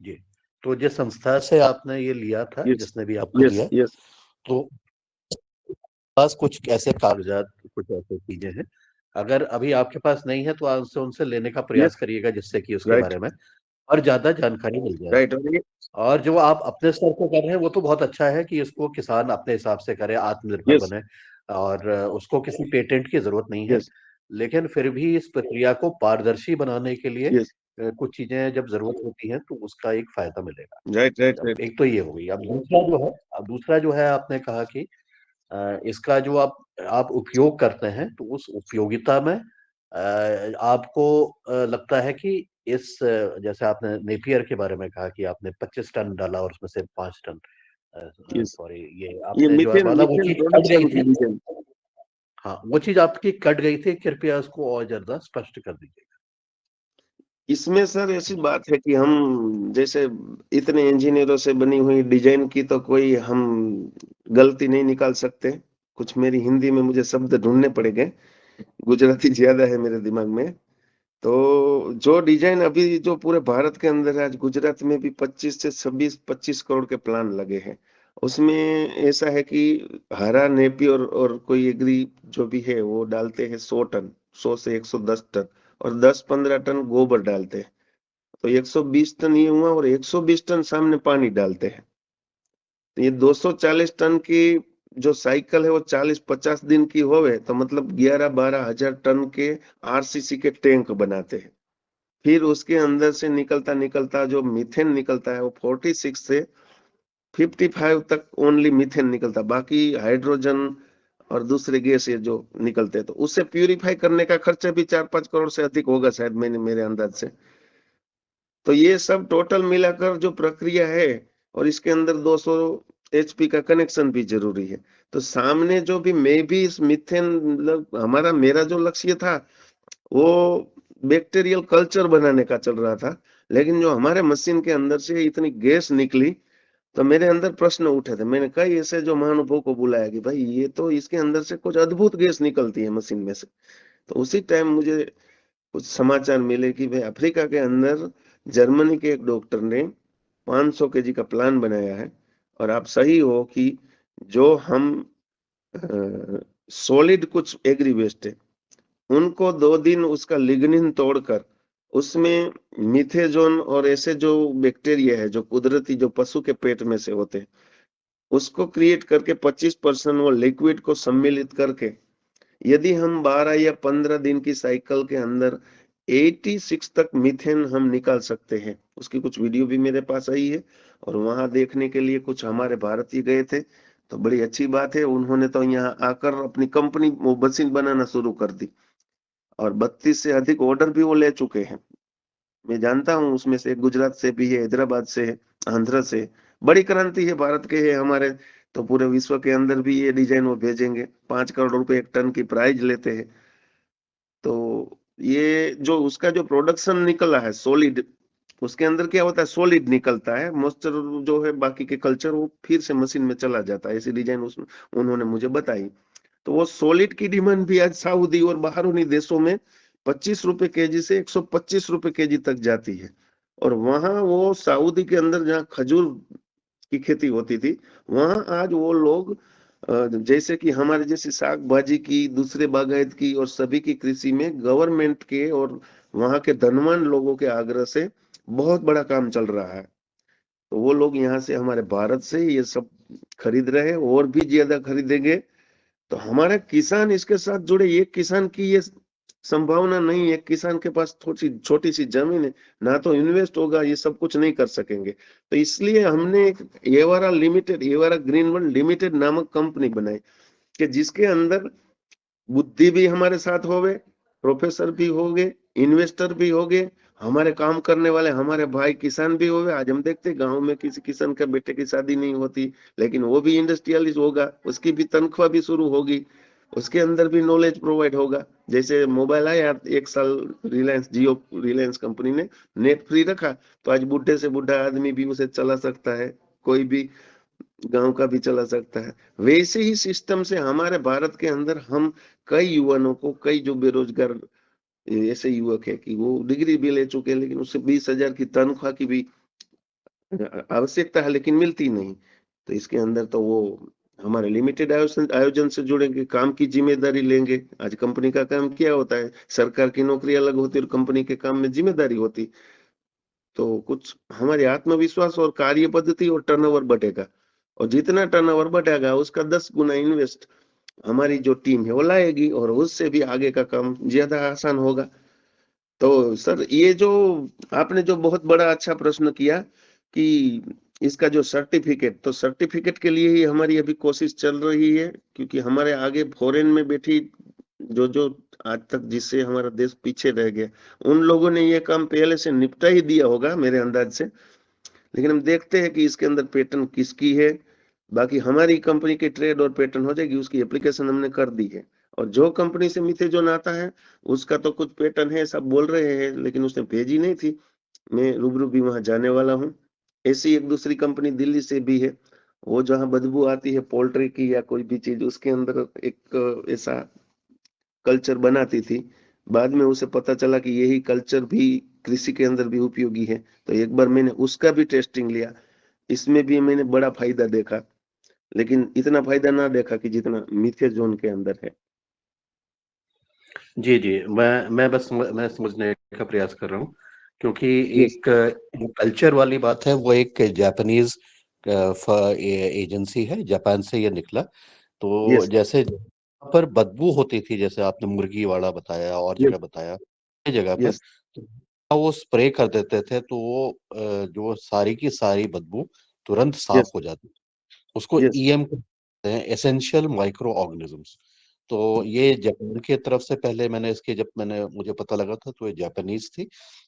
जी, तो जिस संस्था से आपने ये लिया था, यस जिसने भी आपको यस दिया, यस तो पास कुछ ऐसे कागजात, कुछ ऐसे चीजें हैं अगर अभी आपके पास नहीं है तो आप उनसे लेने का यस, प्रयास करिएगा, जिससे कि उसके राइट, बारे में और ज्यादा जानकारी मिल जाए। राइट। और ये और जो आप अपने स्तर पे कर रहे हैं वो तो बहुत अच्छा है कि इसको किसान अपने हिसाब से करे, आत्मनिर्भर यस, बने, और उसको किसी पेटेंट की जरूरत नहीं है। यस, लेकिन फिर भी इस प्रक्रिया को पारदर्शी बनाने के लिए यस, कुछ चीजें जब जरूरत होती हैं तो उसका एक फायदा मिलेगा। राइट, राइट, अब राइट। एक तो ये हो गई। अब दूसरा जो है आपने कहा कि इसका जो आप उपयोग करते हैं तो उस उपयोगिता में आपको लगता है कि जैसे आपने नेपियर के बारे में कहा कि आपने 25 टन डाला और उसमें से 5 टन, यस, सॉरी, ये ये आपने जो है मीथेन माना वो मीथेन चीज कट गई प्रोडक्शन की थी। रीजन। हाँ, वो चीज आपकी कट गई थी, कृपया उसको और ज्यादा स्पष्ट कर दीजिए। इसमें सर ऐसी बात है कि हम जैसे इतने इंजीनियरों से बनी हुई डिजाइन की तो कोई हम गलती नहीं निकाल सकते। कुछ मेरी हिंदी में मुझे शब्द ढूंढने पड़ेंगे, गुजराती ज्यादा है मेरे दिमाग में। तो जो डिजाइन अभी जो पूरे भारत के अंदर है, आज गुजरात में भी 25 से 26-25 करोड़ के प्लान लगे हैं। उसमें ऐसा है कि हरा नेपियर और कोई एग्री जो भी है वो डालते हैं 100 टन, 100 से 110 टन, और 10-15 टन गोबर डालते हैं। तो 120 टन ये हुआ, और 120 टन सामने पानी डालते हैं। तो ये 240 टन की जो साइकिल है वो 40-50 दिन की होवे तो मतलब 11-12 हजार टन के आरसीसी के टैंक बनाते हैं। फिर उसके अंदर से निकलता निकलता जो मीथेन निकलता है वो 46 से 55 तक ओनली मीथेन निकलता, बाकी हाइड्रोजन और दूसरे गैस ये जो निकलते हैं, तो उससे प्यूरिफाई करने का खर्चा भी 4-5 करोड़ से अधिक होगा शायद, मैंने मेरे अंदाज से। तो ये सब टोटल मिलाकर जो प्रक्रिया है, और इसके अंदर 200 एचपी का कनेक्शन भी जरूरी है। तो सामने जो भी मैं भी इस मीथेन मतलब हमारा मेरा जो लक्ष्य था वो बैक्टीरियल कल्चर बनाने का चल रहा था। लेकिन जो हमारे मशीन के अंदर से इतनी गैस निकली तो मेरे अंदर प्रश्न उठे थे। मैंने कई ऐसे जो महानुभव को बुलाया कि भाई ये तो इसके अंदर से कुछ अद्भुत गैस निकलती है मशीन में से। तो उसी टाइम मुझे कुछ समाचार मिले कि भाई अफ्रीका के अंदर जर्मनी के एक डॉक्टर ने 500 केजी का प्लान बनाया है। और आप सही हो कि जो हम सॉलिड कुछ एग्री वेस्ट है उनको 2 दिन उसका लिग्निन तोड़कर उसमें मिथेजोन और ऐसे जो बैक्टीरिया है जो कुदरती जो पशु के पेट में से होते हैं उसको क्रिएट करके 25% वो लिक्विड को सम्मिलित करके यदि हम 12 या 15 दिन की साइकिल के अंदर 86 तक मीथेन हम निकाल सकते हैं। उसकी कुछ वीडियो भी मेरे पास आई है, और वहां देखने के लिए कुछ हमारे भारतीय गए थे। तो बड़ी अच्छी बात है, उन्होंने तो यहाँ आकर अपनी कंपनी वो मशीन बनाना शुरू कर दी, और 32 से अधिक ऑर्डर भी वो ले चुके हैं। मैं जानता हूँ उसमें से गुजरात से भी है, हैदराबाद से है, आंध्र से। बड़ी क्रांति है भारत के है हमारे। तो पूरे विश्व के अंदर भी ये डिजाइन वो भेजेंगे। 5 करोड़ रुपए एक टन की प्राइस लेते हैं। तो ये जो उसका जो प्रोडक्शन निकला है सॉलिड, उसके अंदर क्या होता है, सॉलिड निकलता है, मॉइस्चर जो है बाकी के कल्चर वो फिर से मशीन में चला जाता है। ऐसी डिजाइन उसमें उन्होंने मुझे बताई। तो वो सॉलिड की डिमांड भी आज सऊदी और बाहरी देशों में 25 रुपए केजी से 125 रुपए केजी तक जाती है। और वहां वो सऊदी के अंदर जहाँ खजूर की खेती होती थी, वहां आज वो लोग जैसे कि हमारे जैसी साग भाजी की, दूसरे बागायत की और सभी की कृषि में गवर्नमेंट के और वहां के धनवान लोगों के आग्रह से बहुत बड़ा काम चल रहा है। तो वो लोग यहाँ से हमारे भारत से ये सब खरीद रहे हैं, और भी ज्यादा खरीदेंगे। तो हमारे किसान इसके साथ जुड़े। एक किसान की ये संभावना नहीं है, किसान के पास थोड़ी छोटी सी जमीन है, ना तो इन्वेस्ट होगा, ये सब कुछ नहीं कर सकेंगे। तो इसलिए हमने एक एवारा लिमिटेड, एवारा ग्रीन वर्ल्ड लिमिटेड नामक कंपनी बनाई कि जिसके अंदर बुद्धि भी हमारे साथ होवे, प्रोफेसर भी होंगे, इन्वेस्टर भी होंगे, हमारे काम करने वाले हमारे भाई किसान भी होंगे। आज हम देखते गांव में किसी किसान का बेटे की शादी नहीं होती, लेकिन वो भी इंडस्ट्रियलिस्ट होगा, उसकी भी तनख्वाह भी शुरू होगी, उसके अंदर भी नॉलेज प्रोवाइड होगा। जैसे मोबाइल आया 1 साल, रिलायंस जियो, रिलायंस कंपनी ने नेट फ्री रखा, तो आज बुढ़े से बुढ़ा आदमी भी उसे चला सकता है, कोई भी गांव का भी चला सकता है। वैसे ही सिस्टम से हमारे भारत के अंदर हम कई युवाओं को, कई जो बेरोजगार ऐसे युवक है कि वो डिग्री भी ले चुके हैं लेकिन उससे 20,000 की तनख्वाह की भी आवश्यकता है लेकिन मिलती नहीं। तो इसके अंदर तो वो हमारे लिमिटेड आयोजन आयोजन से जुड़ेंगे, काम की जिम्मेदारी लेंगे। आज कंपनी का काम क्या होता है, सरकार की नौकरी अलग होती है और कंपनी के काम में जिम्मेदारी होती। तो कुछ हमारे आत्मविश्वास और कार्य पद्धति और टर्नओवर बढ़ेगा, और जितना टर्नओवर बढ़ेगा उसका 10 गुना इन्वेस्ट हमारी जो टीम है वो लाएगी, और उससे भी आगे का काम ज्यादा आसान होगा। तो सर, ये जो आपने जो बहुत बड़ा अच्छा प्रश्न किया कि इसका जो सर्टिफिकेट, तो सर्टिफिकेट के लिए ही हमारी अभी कोशिश चल रही है, क्योंकि हमारे आगे फॉरेन में बैठी जो जो आज तक जिससे हमारा देश पीछे रह गया, उन लोगों ने ये काम पहले से निपटा ही दिया होगा मेरे अंदाज से। लेकिन हम देखते हैं कि इसके अंदर पैटर्न किसकी है। बाकी हमारी कंपनी की ट्रेड और पैटर्न हो जाएगी, उसकी एप्लीकेशन हमने कर दी है। और जो कंपनी से मिथे जो नाता है, उसका तो कुछ पैटर्न है सब बोल रहे हैं, लेकिन उसने भेजी नहीं थी। मैं रूबरू भी वहां जाने वाला हूँ। ऐसी एक दूसरी कंपनी दिल्ली से भी है, वो जहाँ बदबू आती है पोल्ट्री की या कोई भी चीज, उसके अंदर एक ऐसा कल्चर बनाती थी। बाद में उसे पता चला कि यही कल्चर भी कृषि के अंदर भी उपयोगी है, तो एक बार मैंने उसका भी टेस्टिंग लिया। इसमें भी मैंने बड़ा फायदा देखा, लेकिन इतना फायदा ना देखा कि जितना मीथेजोन के अंदर है। जी, जी। मैं समझने का प्रयास कर रहा हूँ, क्योंकि यस, एक जो कल्चर वाली बात है, वो एक जापानीज़ एजेंसी है, जापान से ये निकला। तो यस, जैसे जहाँ पर बदबू होती थी, जैसे आपने मुर्गी वाला बताया और यस, जगह बताया, ये जगह पर यस, तो वो स्प्रे कर देते थे, तो वो जो सारी की सारी बदबू तुरंत साफ यस, हो जाती। उसको यस, ईएम कहते हैं, एसेंशियल माइक्रो ऑर्गेनिजम्स। तो ये जापान की तरफ से पहले जब मैंने मुझे पता लगा था, तो ये जापानीज थी।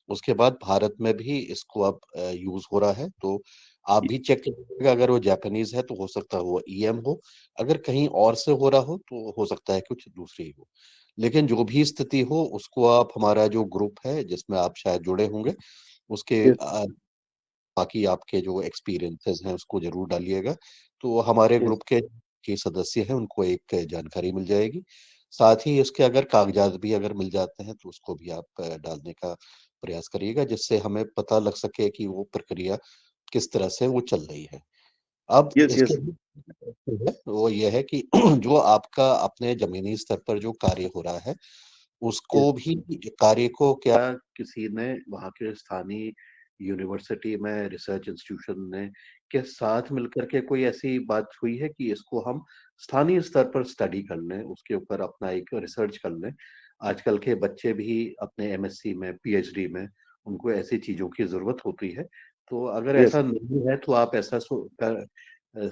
उसके बाद भारत में भी इसको अब यूज हो रहा है। तो आप भी चेक कीजिएगा, अगर वो जापानीज है तो हो सकता है वो ईएम हो, अगर कहीं और से हो रहा हो तो हो सकता है कुछ दूसरी हो। लेकिन जो भी स्थिति हो, उसको आप, हमारा जो ग्रुप है जिसमें आप शायद जुड़े होंगे, उसके यस, बाकी आपके जो एक्सपीरियंसेस हैं उसको जरूर डालिएगा। तो हमारे यस, ग्रुप के सदस्य हैं, उनको एक जानकारी मिल जाएगी। साथ ही उसके अगर कागजात भी अगर मिल जाते हैं तो उसको भी आप डालने का प्रयास करिएगा, जिससे हमें पता लग सके कि वो प्रक्रिया किस तरह से वो चल रही है। अब यस, इसके यस, है वो ये है कि जो आपका अपने जमीनी स्तर पर जो कार्य हो रहा है, यस, उसको भी, कार्य को क्या किसी ने वहाँ के स्थानीय यूनिवर्सिटी में, रिसर्च इंस्टीट्यूशन ने के साथ मिलकर के कोई ऐसी बात हुई है कि इसको हम स्थानीय स्तर पर स्टडी कर लें, उसके ऊपर अपना एक रिसर्च कर लें। आजकल के बच्चे भी अपने एमएससी में, पीएचडी में, उनको ऐसी चीजों की जरूरत होती है। तो अगर यस, ऐसा नहीं है तो आप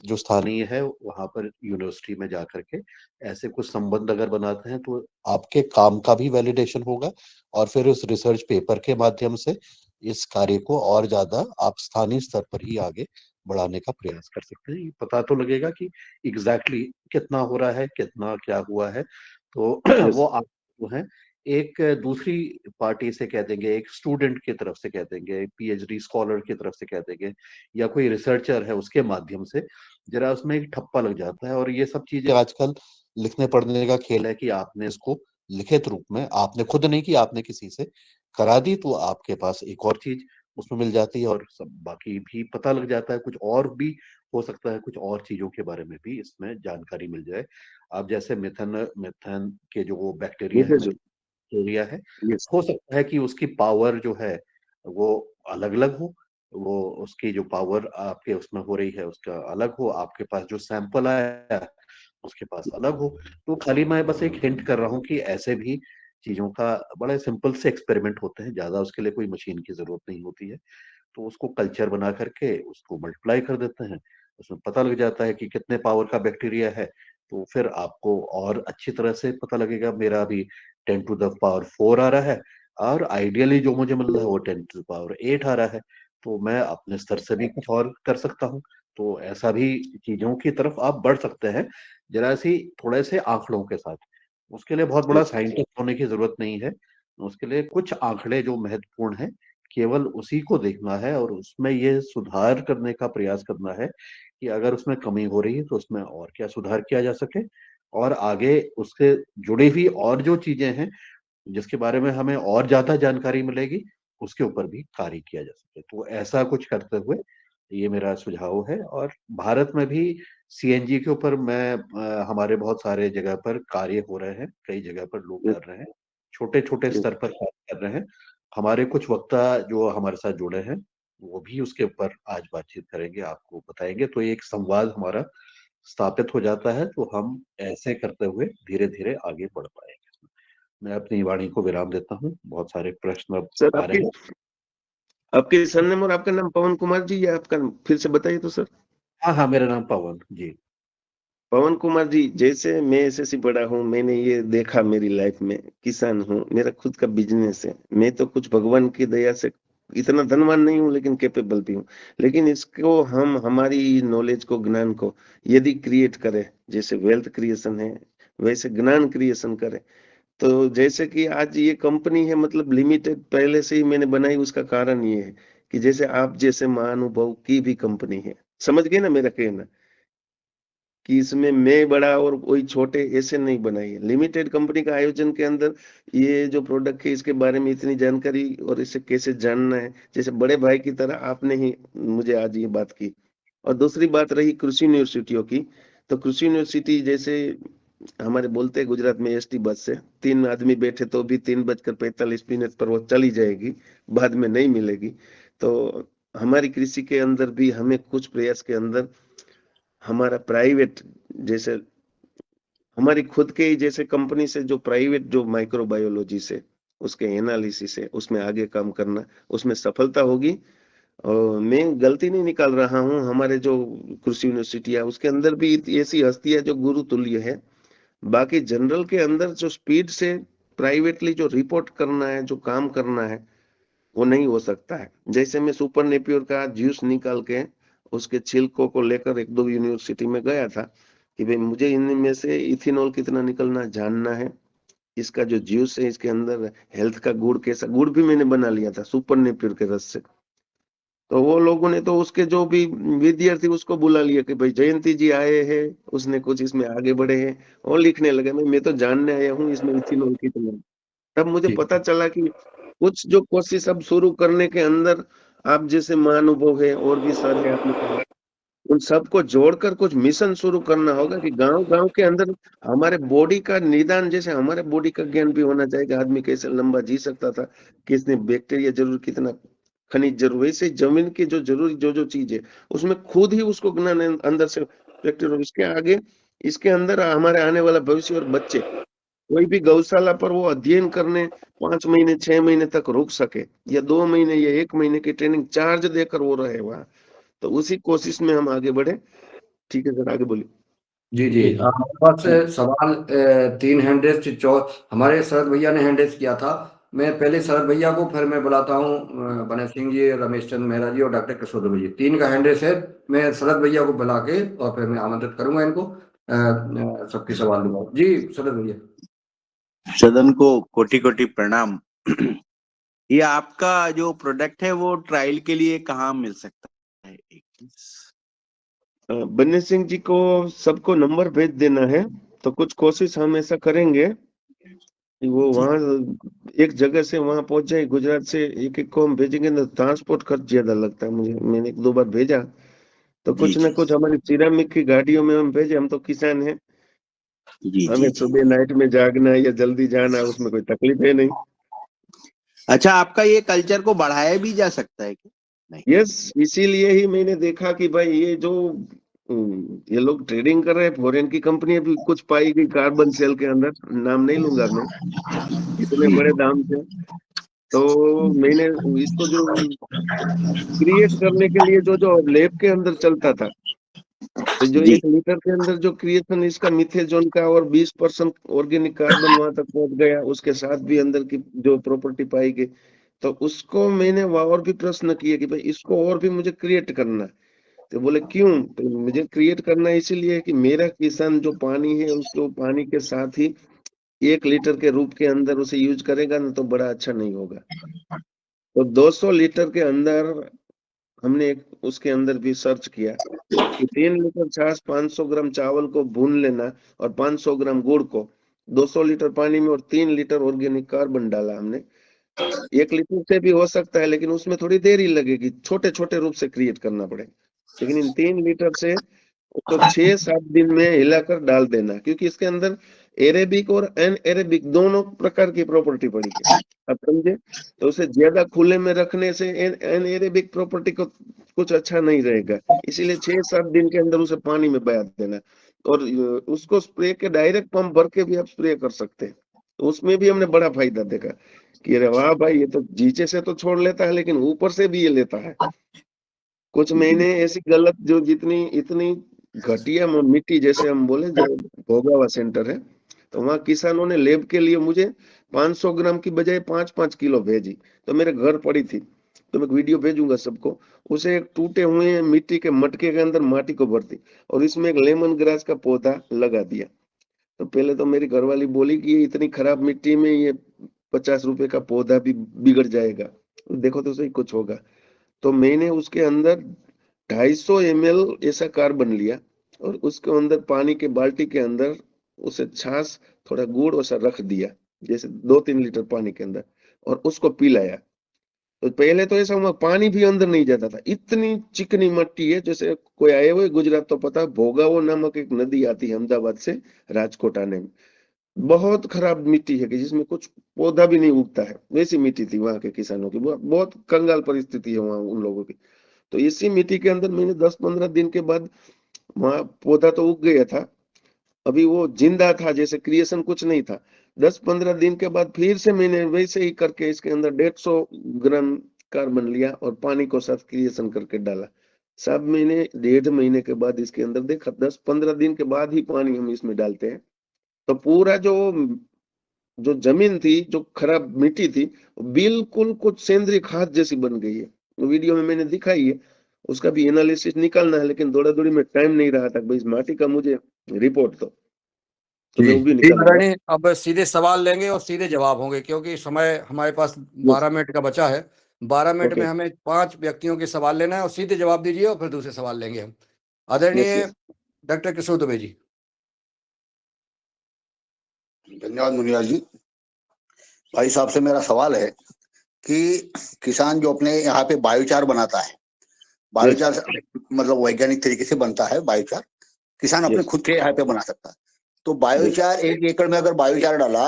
जो स्थानीय है वहां पर यूनिवर्सिटी में जाकर के ऐसे कुछ संबंध अगर बनाते हैं, तो आपके काम का भी वैलिडेशन होगा, और फिर उस रिसर्च पेपर के माध्यम से इस कार्य को और ज्यादा आप स्थानीय स्तर पर ही आगे बढ़ाने का प्रयास कर सकते हैं। ये पता तो लगेगा कि एग्जैक्टली कितना हो रहा है, कितना क्या हुआ है। तो यस, वो आप जो है, एक दूसरी पार्टी से कह देंगे, एक स्टूडेंट की तरफ से कह देंगे, पीएचडी स्कॉलर की तरफ से कह देंगे, या कोई रिसर्चर है उसके माध्यम से जरा उसमें एक ठप्पा लग जाता है। और ये सब चीजें आजकल लिखने पढ़ने का खेल है कि आपने इसको लिखित रूप में, आपने खुद नहीं कि आपने किसी से करा दी, तो आपके पास एक और चीज उसमें मिल जाती है, और सब बाकी भी पता लग जाता है। कुछ और भी हो सकता है, कुछ और चीजों के बारे में भी इसमें जानकारी मिल जाए। अब जैसे मिथन मिथन के जो वो बैक्टीरिया है, मीथेजोन, बैक्टीरिया है, यस, हो सकता है कि उसकी पावर जो है वो अलग अलग हो। वो उसकी जो पावर आपके उसमें हो रही है उसका अलग हो, आपके पास जो सैंपल आया है उसके पास अलग हो। तो खाली मैं बस एक हिंट कर रहा हूँ कि ऐसे भी चीजों का बड़े सिंपल से एक्सपेरिमेंट होते हैं, ज्यादा उसके लिए कोई मशीन की जरूरत नहीं होती है। तो उसको कल्चर बना करके उसको मल्टीप्लाई कर देते हैं, उसमें पता लग जाता है कि कितने पावर का बैक्टीरिया है। तो फिर आपको और अच्छी तरह से पता लगेगा। मेरा अभी 10⁴ आ रहा है, और आइडियली जो मुझे मिल रहा है वो 10⁸ आ रहा है। तो मैं अपने स्तर से भी कुछ और कर सकता हूँ। तो ऐसा भी चीजों की तरफ आप बढ़ सकते हैं, जरा सी थोड़े से आंकड़ों के साथ। उसके लिए बहुत बड़ा यस, साइंटिस्ट होने की जरूरत नहीं है। उसके लिए कुछ आंकड़े जो महत्वपूर्ण हैं, केवल उसी को देखना है, और उसमें ये सुधार करने का प्रयास करना है कि अगर उसमें कमी हो रही है तो उसमें और क्या सुधार किया जा सके, और आगे उससे जुड़ी हुई और जो चीजें हैं जिसके बारे में हमें और ज्यादा जानकारी मिलेगी, उसके ऊपर भी कार्य किया जा सके। तो ऐसा कुछ करते हुए ये मेरा सुझाव है। और भारत में भी सीएनजी के ऊपर हमारे बहुत सारे जगह पर कार्य हो रहे हैं, कई जगह पर लोग कर रहे हैं, छोटे छोटे स्तर पर कार्य कर रहे हैं। हमारे कुछ वक्ता जो हमारे साथ जुड़े हैं वो भी उसके ऊपर आज बातचीत करेंगे, आपको बताएंगे, तो एक संवाद हमारा स्थापित हो जाता है, तो हम ऐसे करते हुए धीरे धीरे आगे बढ़ पाएंगे। मैं अपनी वाणी को विराम देता हूँ, बहुत सारे प्रश्न अब सर आ रहे हैं। आपके सरनेम और आपका नाम पवन कुमार जी, या आपका फिर से बताइए तो सर। हाँ हाँ, मेरा नाम पवन जी। पवन कुमार जी, जैसे मैं एसएससी पढ़ा हूँ, मैंने ये देखा मेरी लाइफ में, किसान हूँ, मेरा खुद का बिजनेस है, मैं तो कुछ भगवान की दया से इतना धनवान नहीं हूँ लेकिन कैपेबल भी हूँ। लेकिन इसको हम हमारी नॉलेज को, ज्ञान को यदि क्रिएट करें, जैसे वेल्थ क्रिएशन है वैसे ज्ञान क्रिएशन करें, तो जैसे कि आज ये कंपनी है, मतलब लिमिटेड पहले से ही मैंने बनाई, उसका कारण ये है कि जैसे आप जैसे महानुभाव की भी कंपनी है, समझ गए ना मेरा कहना, कि इसमें मैं बड़ा और कोई छोटे ऐसे नहीं बनाई है। लिमिटेड कंपनी का आयोजन के अंदर ये जो प्रोडक्ट है इसके बारे में इतनी जानकारी और इसे कैसे जानना है, जैसे बड़े भाई की तरह आपने ही मुझे आज ये बात की। और दूसरी बात रही कृषि यूनिवर्सिटियों की, तो कृषि यूनिवर्सिटी जैसे हमारे बोलते हैं गुजरात में एसटी बस से 3 आदमी बैठे तो भी 3:45 पर वो चली जाएगी, बाद में नहीं मिलेगी। तो हमारी कृषि के अंदर भी हमें कुछ प्रयास के अंदर हमारा प्राइवेट, जैसे हमारी खुद के ही जैसे कंपनी से जो प्राइवेट जो माइक्रोबायोलॉजी से उसके एनालिसिस है उसमें आगे काम करना, उसमें सफलता होगी। और मैं गलती नहीं निकाल रहा हूँ, हमारे जो कृषि यूनिवर्सिटी है उसके अंदर भी ऐसी हस्ती है जो गुरु तुल्य है। बाकी जनरल के अंदर जो स्पीड से प्राइवेटली जो रिपोर्ट करना है, जो काम करना है, वो नहीं हो सकता है। जैसे मैं सुपर नेपियर का जूस निकाल के उसके छिलकों को लेकर एक दो यूनिवर्सिटी में गया था कि भाई मुझे इनमें से इथेनॉल कितना निकलना जानना है, इसका जो जूस है इसके अंदर हेल्थ का गुड़ कैसा, गुड़ भी मैंने बना लिया था सुपर नेपियर के रस से। तो वो लोगों ने तो उसके जो भी विद्यार्थी उसको बुला लिया कि भाई जयंती जी आए हैं, उसने कुछ इसमें आगे बढ़े हैं, और लिखने लगे मैं तो जानने आया हूँ इसमें इथेनॉल कितना है। तब मुझे जी पता चला कि कुछ जो कोशिश अब शुरू करने के अंदर आप जैसे महानुभव है और भी सर है आपने कहा, उन सबको जोड़कर कुछ मिशन शुरू करना होगा कि गांव गांव के अंदर हमारे बॉडी का निदान, जैसे हमारे बॉडी का ज्ञान भी होना चाहिए कि आदमी कैसे लंबा जी सकता था, किसने बैक्टीरिया जरूर, कितना खनिज जरूर, वैसे जमीन की जो जरूरी जो जो चीज है उसमें खुद ही उसको ज्ञान अंदर से बैक्टीरिया, इसके आगे इसके अंदर हमारे आने वाला भविष्य और बच्चे कोई भी गौशाला पर वो अध्ययन करने 5 महीने 6 महीने तक रुक सके, या 2 महीने या 1 महीने की ट्रेनिंग चार्ज देकर वो रहे वहां, तो उसी कोशिश में हम आगे बढ़े। ठीक है सर, आगे बोलिए। जी जी हमारे पास सवाल 3 हैंड रेस्ट हमारे शरद भैया ने हैंड रेस्ट किया था। मैं पहले शरद भैया को, फिर मैं बुलाता हूँ बने सिंह जी, रमेश चंद्र मेहरा जी और डॉक्टर किशोर जी। 3 का हैंड रेस्ट है। मैं शरद भैया को बुला के और फिर मैं आमंत्रित करूंगा इनको, सबके सवाल लूंगा। जी शरद भैया। सदन को कोटि कोटि प्रणाम। ये आपका जो प्रोडक्ट है वो ट्रायल के लिए कहाँ मिल सकता है? बन्ने सिंह जी को सबको नंबर भेज देना है, तो कुछ कोशिश हम ऐसा करेंगे कि वो वहां एक जगह से वहां पहुंच जाए, गुजरात से एक एक को हम भेजेंगे ना, ट्रांसपोर्ट खर्च ज्यादा लगता है मुझे, मैंने 1-2 बार भेजा, तो जी कुछ ना जी कुछ हमारी सिरामिक की गाड़ियों में हम भेजे, हम तो किसान हैं, जी हमें जी जी। सुबह नाइट में जागना है या जल्दी जाना है उसमें कोई तकलीफ है नहीं। अच्छा, आपका ये कल्चर को बढ़ाया भी जा सकता है क्या? नहीं। यस, इसीलिए ही मैंने देखा कि भाई ये जो ये लोग ट्रेडिंग कर रहे हैं, फॉरेन की कंपनी भी कुछ पाई गई कार्बन सेल के अंदर, नाम नहीं लूंगा मैं, इतने बड़े दाम से। तो मैंने इसको जो क्रिएट करने के लिए जो जो लैब के अंदर चलता था, तो जो जी 1 लीटर के अंदर जो क्रिएशन इसका मिथेजोन का और 20% ऑर्गेनिक कार्बन वहां तक पहुंच गया, उसके साथ भी अंदर की जो प्रॉपर्टी पाई गई, तो उसको मैंने वहां और भी प्रश्न किए कि भाई इसको और भी मुझे क्रिएट करना है। तो बोले क्यों? तो मुझे क्रिएट करना इसलिए है कि मेरा किसान जो पानी है उसको पानी के साथ ही 1 लीटर के रूप के अंदर उसे यूज करेगा ना, तो बड़ा अच्छा नहीं होगा। तो 200 लीटर के अंदर हमने एक उसके अंदर भी सर्च किया कि 3 लीटर छाछ, 500 ग्राम चावल को भून लेना, और 500 ग्राम गुड़ को 200 लीटर पानी में, और 3 लीटर ऑर्गेनिक कार्बन डाला हमने। 1 लीटर से भी हो सकता है लेकिन उसमें थोड़ी देर ही लगेगी, छोटे छोटे रूप से क्रिएट करना पड़ेगा। लेकिन इन 3 लीटर से तो 6-7 दिन में हिलाकर डाल देना, क्योंकि इसके अंदर एरेबिक और एनएरेबिक दोनों प्रकार की प्रॉपर्टी पड़ी है, आप समझे। तो उसे ज्यादा खुले में रखने से एनएरेबिक प्रॉपर्टी को कुछ अच्छा नहीं रहेगा, इसीलिए 6-7 दिन के अंदर उसे पानी में बहा देना। और उसको स्प्रे के डायरेक्ट पंप भर के भी आप स्प्रे कर सकते हैं, तो उसमें भी हमने बड़ा फायदा देखा कि अरे वाह भाई, ये तो जीचे से तो छोड़ लेता है लेकिन ऊपर से भी ये लेता है। कुछ महीने ऐसी गलत जो जितनी इतनी घटिया मिट्टी, जैसे हम बोले जो भोगावा सेंटर है, तो वहाँ किसानों ने लैब के लिए मुझे 500 ग्राम की बजाय 5-5 किलो भेजी, तो मेरे घर पड़ी थी, तो मैं वीडियो भेजूंगा सबको। उसे एक टूटे हुए मिट्टी के मटके के अंदर माटी को भर दी और इसमें एक लेमन ग्रास का पौधा लगा दिया। तो पहले तो मेरी घरवाली बोली कि ये इतनी खराब मिट्टी में ये 50 रुपए का पौधा भी बिगड़ जाएगा, देखो तो सही कुछ होगा। तो मैंने उसके अंदर 250 ml ऐसा कार्बन लिया और उसके अंदर पानी के बाल्टी के अंदर उसे छाछ थोड़ा गुड़ वैसा रख दिया, जैसे 2-3 लीटर पानी के अंदर, और उसको पिलाया। तो पहले तो ऐसा हुआ पानी भी अंदर नहीं जाता था, इतनी चिकनी मिट्टी है। जैसे कोई आए हुए गुजरात तो पता, भोगावो नामक एक नदी आती है अहमदाबाद से राजकोट आने में, बहुत खराब मिट्टी है कि जिसमें कुछ पौधा भी नहीं उगता है, वैसी मिट्टी थी वहां के किसानों की, बहुत कंगाल परिस्थिति है वहां उन लोगों की। तो इसी मिट्टी के अंदर मैंने 10-15 दिन के बाद, वहां पौधा तो उग गया था, अभी वो जिंदा था, जैसे क्रिएशन कुछ नहीं था। 10-15 दिन के बाद फिर से मैंने वैसे ही करके इसके अंदर 150 ग्राम कार्बन लिया और पानी को साथ क्रिएशन करके डाला। सब मैंने 1.5 महीने के बाद इसके अंदर देखा, 10-15 दिन के बाद ही पानी हम इसमें डालते हैं, तो पूरा जो जो जमीन थी, जो खराब मिट्टी थी, बिल्कुल कुछ सेंद्रीय खाद जैसी बन गई है। वीडियो में मैंने दिखाई है, उसका भी एनालिसिस निकालना है, लेकिन दौड़ा दौड़ी में टाइम नहीं रहा था भाई, इस माटी का मुझे रिपोर्ट दो, तो मैं वो भी जी निकालूंगा। आदरणीय, अब सीधे सवाल लेंगे और सीधे जवाब होंगे, क्योंकि समय हमारे पास 12 मिनट का बचा है। 12 मिनट में ओके। हमें 5 व्यक्तियों के सवाल लेना है और सीधे जवाब दीजिए और फिर दूसरे सवाल लेंगे हम। यस आदरणीय यस। डॉक्टर किशोर दुबे जी। धन्यवाद मुनिया जी। भाई साहब से मेरा सवाल है कि किसान जो अपने यहाँ पे बायोचार बनाता है, बायोचार मतलब वैज्ञानिक तरीके से बनता है बायोचार, किसान अपने यस खुद के यहाँ पे बना सकता है। तो जी। बायोचार 1 एकड़ में अगर बायोचार डाला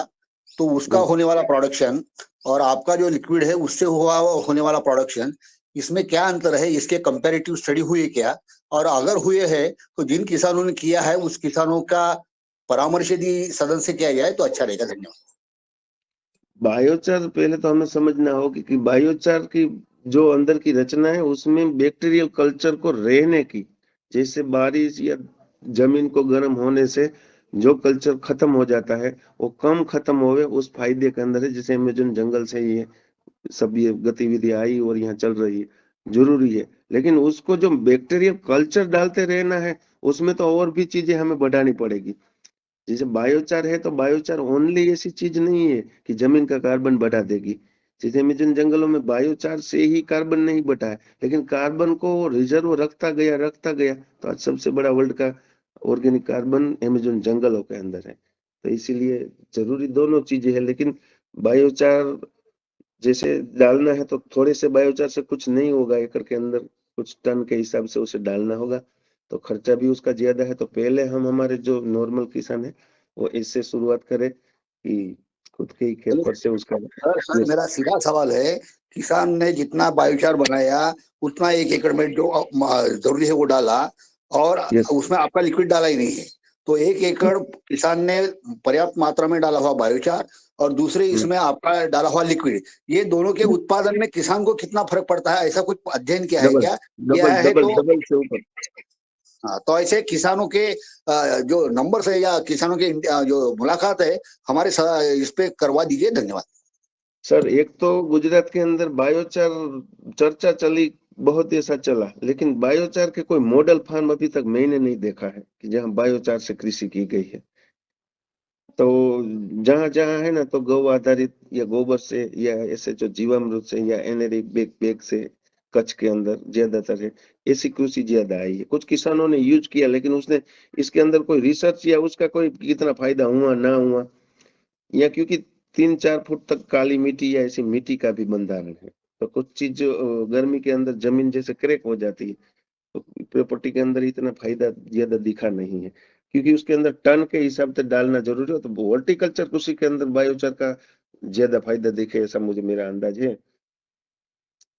तो उसका होने वाला प्रोडक्शन और आपका जो लिक्विड है उससे हुआ होने वाला प्रोडक्शन, इसमें क्या अंतर है? इसके कंपैरेटिव स्टडी हुई है क्या? और अगर हुए है तो जिन किसानों ने किया है उस किसानों का परामर्श यदि सदन से किया जाए तो अच्छा रहेगा। धन्यवाद। बायोचार पहले तो हमें समझना होगा कि बायोचार की जो अंदर की रचना है उसमें बैक्टीरियल कल्चर को रहने की, जैसे बारिश या जमीन को गर्म होने से जो कल्चर खत्म हो जाता है वो कम खत्म होवे, उस फायदे के अंदर है। जैसे अमेजन जंगल से ये सब ये गतिविधि आई और यहाँ चल रही है, जरूरी है, लेकिन उसको जो बैक्टीरियल कल्चर डालते रहना है उसमें तो और भी चीजें हमें बढ़ानी पड़ेगी। जैसे बायोचार है तो बायोचार ओनली ऐसी चीज नहीं है कि जमीन का कार्बन बढ़ा देगी। जैसे अमेजन जंगलों में बायोचार से ही कार्बन नहीं बढ़ा है, लेकिन कार्बन को रिजर्व रखता गया, तो आज सबसे बड़ा वर्ल्ड का ऑर्गेनिक कार्बन अमेजन जंगलों के अंदर है। तो इसीलिए जरूरी दोनों चीजें है, लेकिन बायोचार जैसे डालना है तो थोड़े से बायोचार से कुछ नहीं होगा, एकड़ के अंदर कुछ टन के हिसाब से उसे डालना होगा, तो खर्चा भी उसका ज्यादा है। तो पहले हम हमारे जो नॉर्मल किसान है वो इससे शुरुआत करें कि खुद के ही खेत पर से उसका। सर यस मेरा सीधा सवाल है, किसान ने जितना बायोचार बनाया उतना 1 एकड़ में जो जरूरी है वो डाला और यस। उसमें आपका लिक्विड डाला ही नहीं है, तो 1 एकड़ किसान ने पर्याप्त मात्रा में डाला हुआ बायोचार और दूसरे इसमें आपका डाला हुआ लिक्विड, ये दोनों के उत्पादन में किसान को कितना फर्क पड़ता है? ऐसा कुछ अध्ययन किया है डबल क्या? किया डबल है डबल तो डबल से ऊपर। हाँ, तो ऐसे किसानों के जो नंबर है या किसानों के जो मुलाकात है हमारे इस पे करवा दीजिए। धन्यवाद। सर एक तो गुजरात के अंदर बायोचार चर्चा चली, बहुत ऐसा चला, लेकिन बायोचार के कोई मॉडल फार्म अभी तक मैंने नहीं देखा है कि जहाँ बायोचार से कृषि की गई है। तो जहां जहां है ना, तो गौ आधारित या गोबर से या ऐसे जो जीवामृत से या एनेरिक बैग बैग से, कच्छ के अंदर ज्यादातर है, ऐसी कृषि ज्यादा आई है। कुछ किसानों ने यूज किया, लेकिन उसने इसके अंदर कोई रिसर्च या उसका कोई कितना फायदा हुआ ना हुआ, या क्योंकि 3-4 फुट तक काली मिट्टी या ऐसी मिट्टी का भी बंधारण है, तो कुछ चीज गर्मी के अंदर जमीन जैसे क्रैक हो जाती है, तो प्रॉपर्टी के अंदर इतना फायदा ज्यादा दिखा नहीं है, क्योंकि उसके अंदर टन के हिसाब से डालना जरूरी हो। तो हॉर्टिकल्चर कृषि के अंदर बायोचार का ज्यादा फायदा दिखे, ऐसा मुझे मेरा अंदाज है।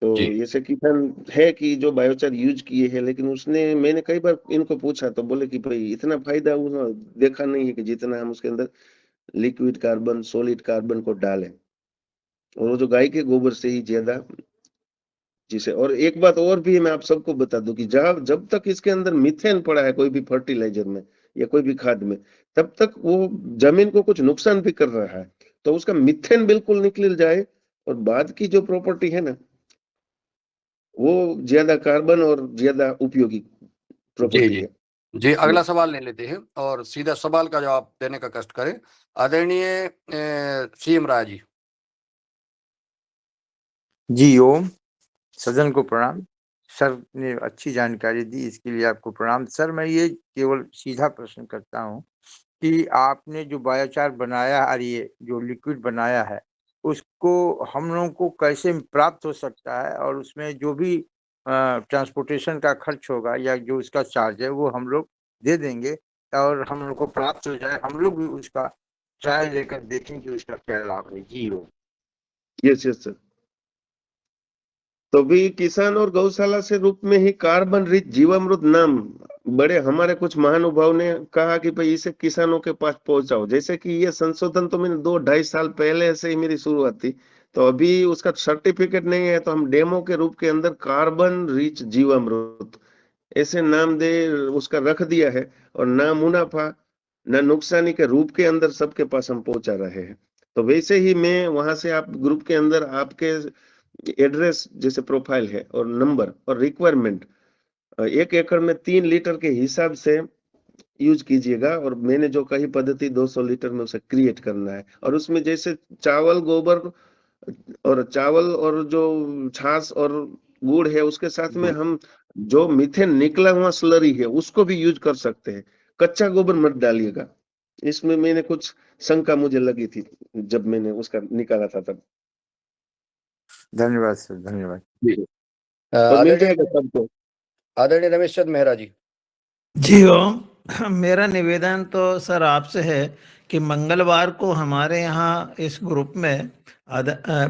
तो जी ऐसे किसान है कि जो बायोचार यूज किए हैं, लेकिन उसने मैंने कई बार इनको पूछा तो बोले कि भाई इतना फायदा उन्होंने देखा नहीं है कि जितना हम उसके अंदर लिक्विड कार्बन, सॉलिड कार्बन को डालें, और वो जो गाय के गोबर से ही ज्यादा। जिसे, और एक बात और भी मैं आप सबको बता दूं कि जब तक इसके अंदर मीथेन पड़ा है कोई भी फर्टिलाइजर में या कोई भी खाद में, तब तक वो जमीन को कुछ नुकसान भी कर रहा है। तो उसका मीथेन बिल्कुल निकल जाए, और बाद की जो प्रॉपर्टी है ना, वो ज्यादा कार्बन और ज्यादा उपयोगी जी प्रॉपर्टी जी है। जी अगला सवाल ले लेते हैं और सीधा सवाल का जवाब देने का कष्ट करें। आदरणीय सीएम राय जी। जी ओम, सदन को प्रणाम। सर ने अच्छी जानकारी दी, इसके लिए आपको प्रणाम। सर मैं ये केवल सीधा प्रश्न करता हूँ कि आपने जो बायोचार बनाया और ये जो लिक्विड बनाया है, उसको हम लोगों को कैसे प्राप्त हो सकता है, और उसमें जो भी ट्रांसपोर्टेशन का खर्च होगा या जो उसका चार्ज है वो हम लोग दे देंगे, और हम लोग को प्राप्त हो जाए, हम लोग भी उसका ट्रायल लेकर देखें कि उसका क्या लाभ है। जी ओम। Yes yes sir. तो भी किसान और गौशाला से रूप में ही कार्बन रिच जीवामृत नाम बड़े हमारे कुछ महानुभाव ने कहा कि भाई इसे किसानों के पास पहुंचाओ। जैसे कि ये संशोधन तो मैंने 2-2.5 साल पहले से ही मेरी शुरुआत थी, तो अभी उसका सर्टिफिकेट नहीं है, तो हम डेमो के रूप के अंदर कार्बन रिच जीवामृत ऐसे नाम दे उसका रख दिया है, और ना मुनाफा ना नुकसानी के रूप के अंदर सबके पास हम पहुंचा रहे हैं। तो वैसे ही मैं वहां से आप ग्रुप के अंदर आपके एड्रेस जैसे प्रोफाइल है और नंबर और रिक्वायरमेंट 1 एकड़ में 3 लीटर के हिसाब से यूज कीजिएगा। और मैंने जो कही पद्धति 200 लीटर में उसे क्रिएट करना है, और उसमें जैसे चावल गोबर और चावल और जो छाछ और गुड़ है, उसके साथ में हम जो मीथेन निकला हुआ स्लरी है उसको भी यूज कर सकते हैं। कच्चा गोबर मत डालिएगा, इसमें मैंने कुछ शंका मुझे लगी थी जब मैंने उसका निकाला था तब। धन्यवाद सर, धन्यवाद। जी और मिल जाएगा सबको। आदरणीय रमेश चंद मेहरा जी। जी ओम, मेरा निवेदन तो सर आपसे है कि मंगलवार को हमारे यहाँ इस ग्रुप में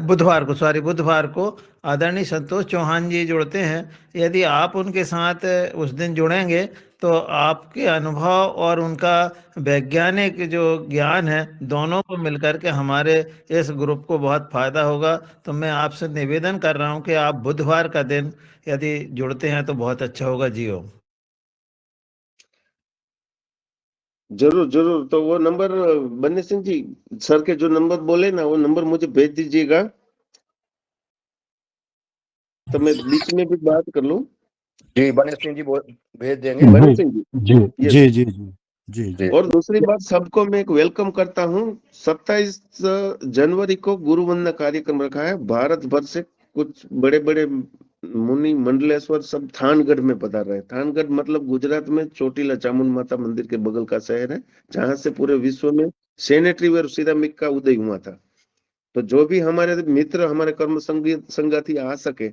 बुधवार को आदरणीय संतोष चौहान जी जुड़ते हैं। यदि आप उनके साथ उस दिन जुड़ेंगे तो आपके अनुभव और उनका वैज्ञानिक जो ज्ञान है, दोनों को मिलकर के हमारे इस ग्रुप को बहुत फायदा होगा। तो मैं आपसे निवेदन कर रहा हूँ कि आप बुधवार का दिन यदि जुड़ते हैं तो बहुत अच्छा होगा। जी ओम। जरूर जरूर। तो वो नंबर बन्ने सिंह जी, सर के जो नंबर बोले ना, वो नंबर मुझे भेज दीजिएगा, तो मैं बीच में भी बात कर लूं। जी बने सिंह जी भेज देंगे। बन्ने सिंह जी, जी यस। जी जी जी जी जी और दूसरी बात, सबको मैं एक वेलकम करता हूँ। 27 जनवरी को गुरु वंदना कार्यक्रम रखा है। भारत भर से कुछ बड़े बड़े मुनि मंडलेश्वर सब थानगढ़ में पधार रहे हैं। थानगढ़ मतलब गुजरात में चोटीला चामुंड माता मंदिर के बगल का शहर है, जहां से पूरे विश्व में सैनिटरी वेयर सिरामिक का उदय हुआ था। तो जो भी हमारे मित्र, हमारे कर्म संगाती आ सके,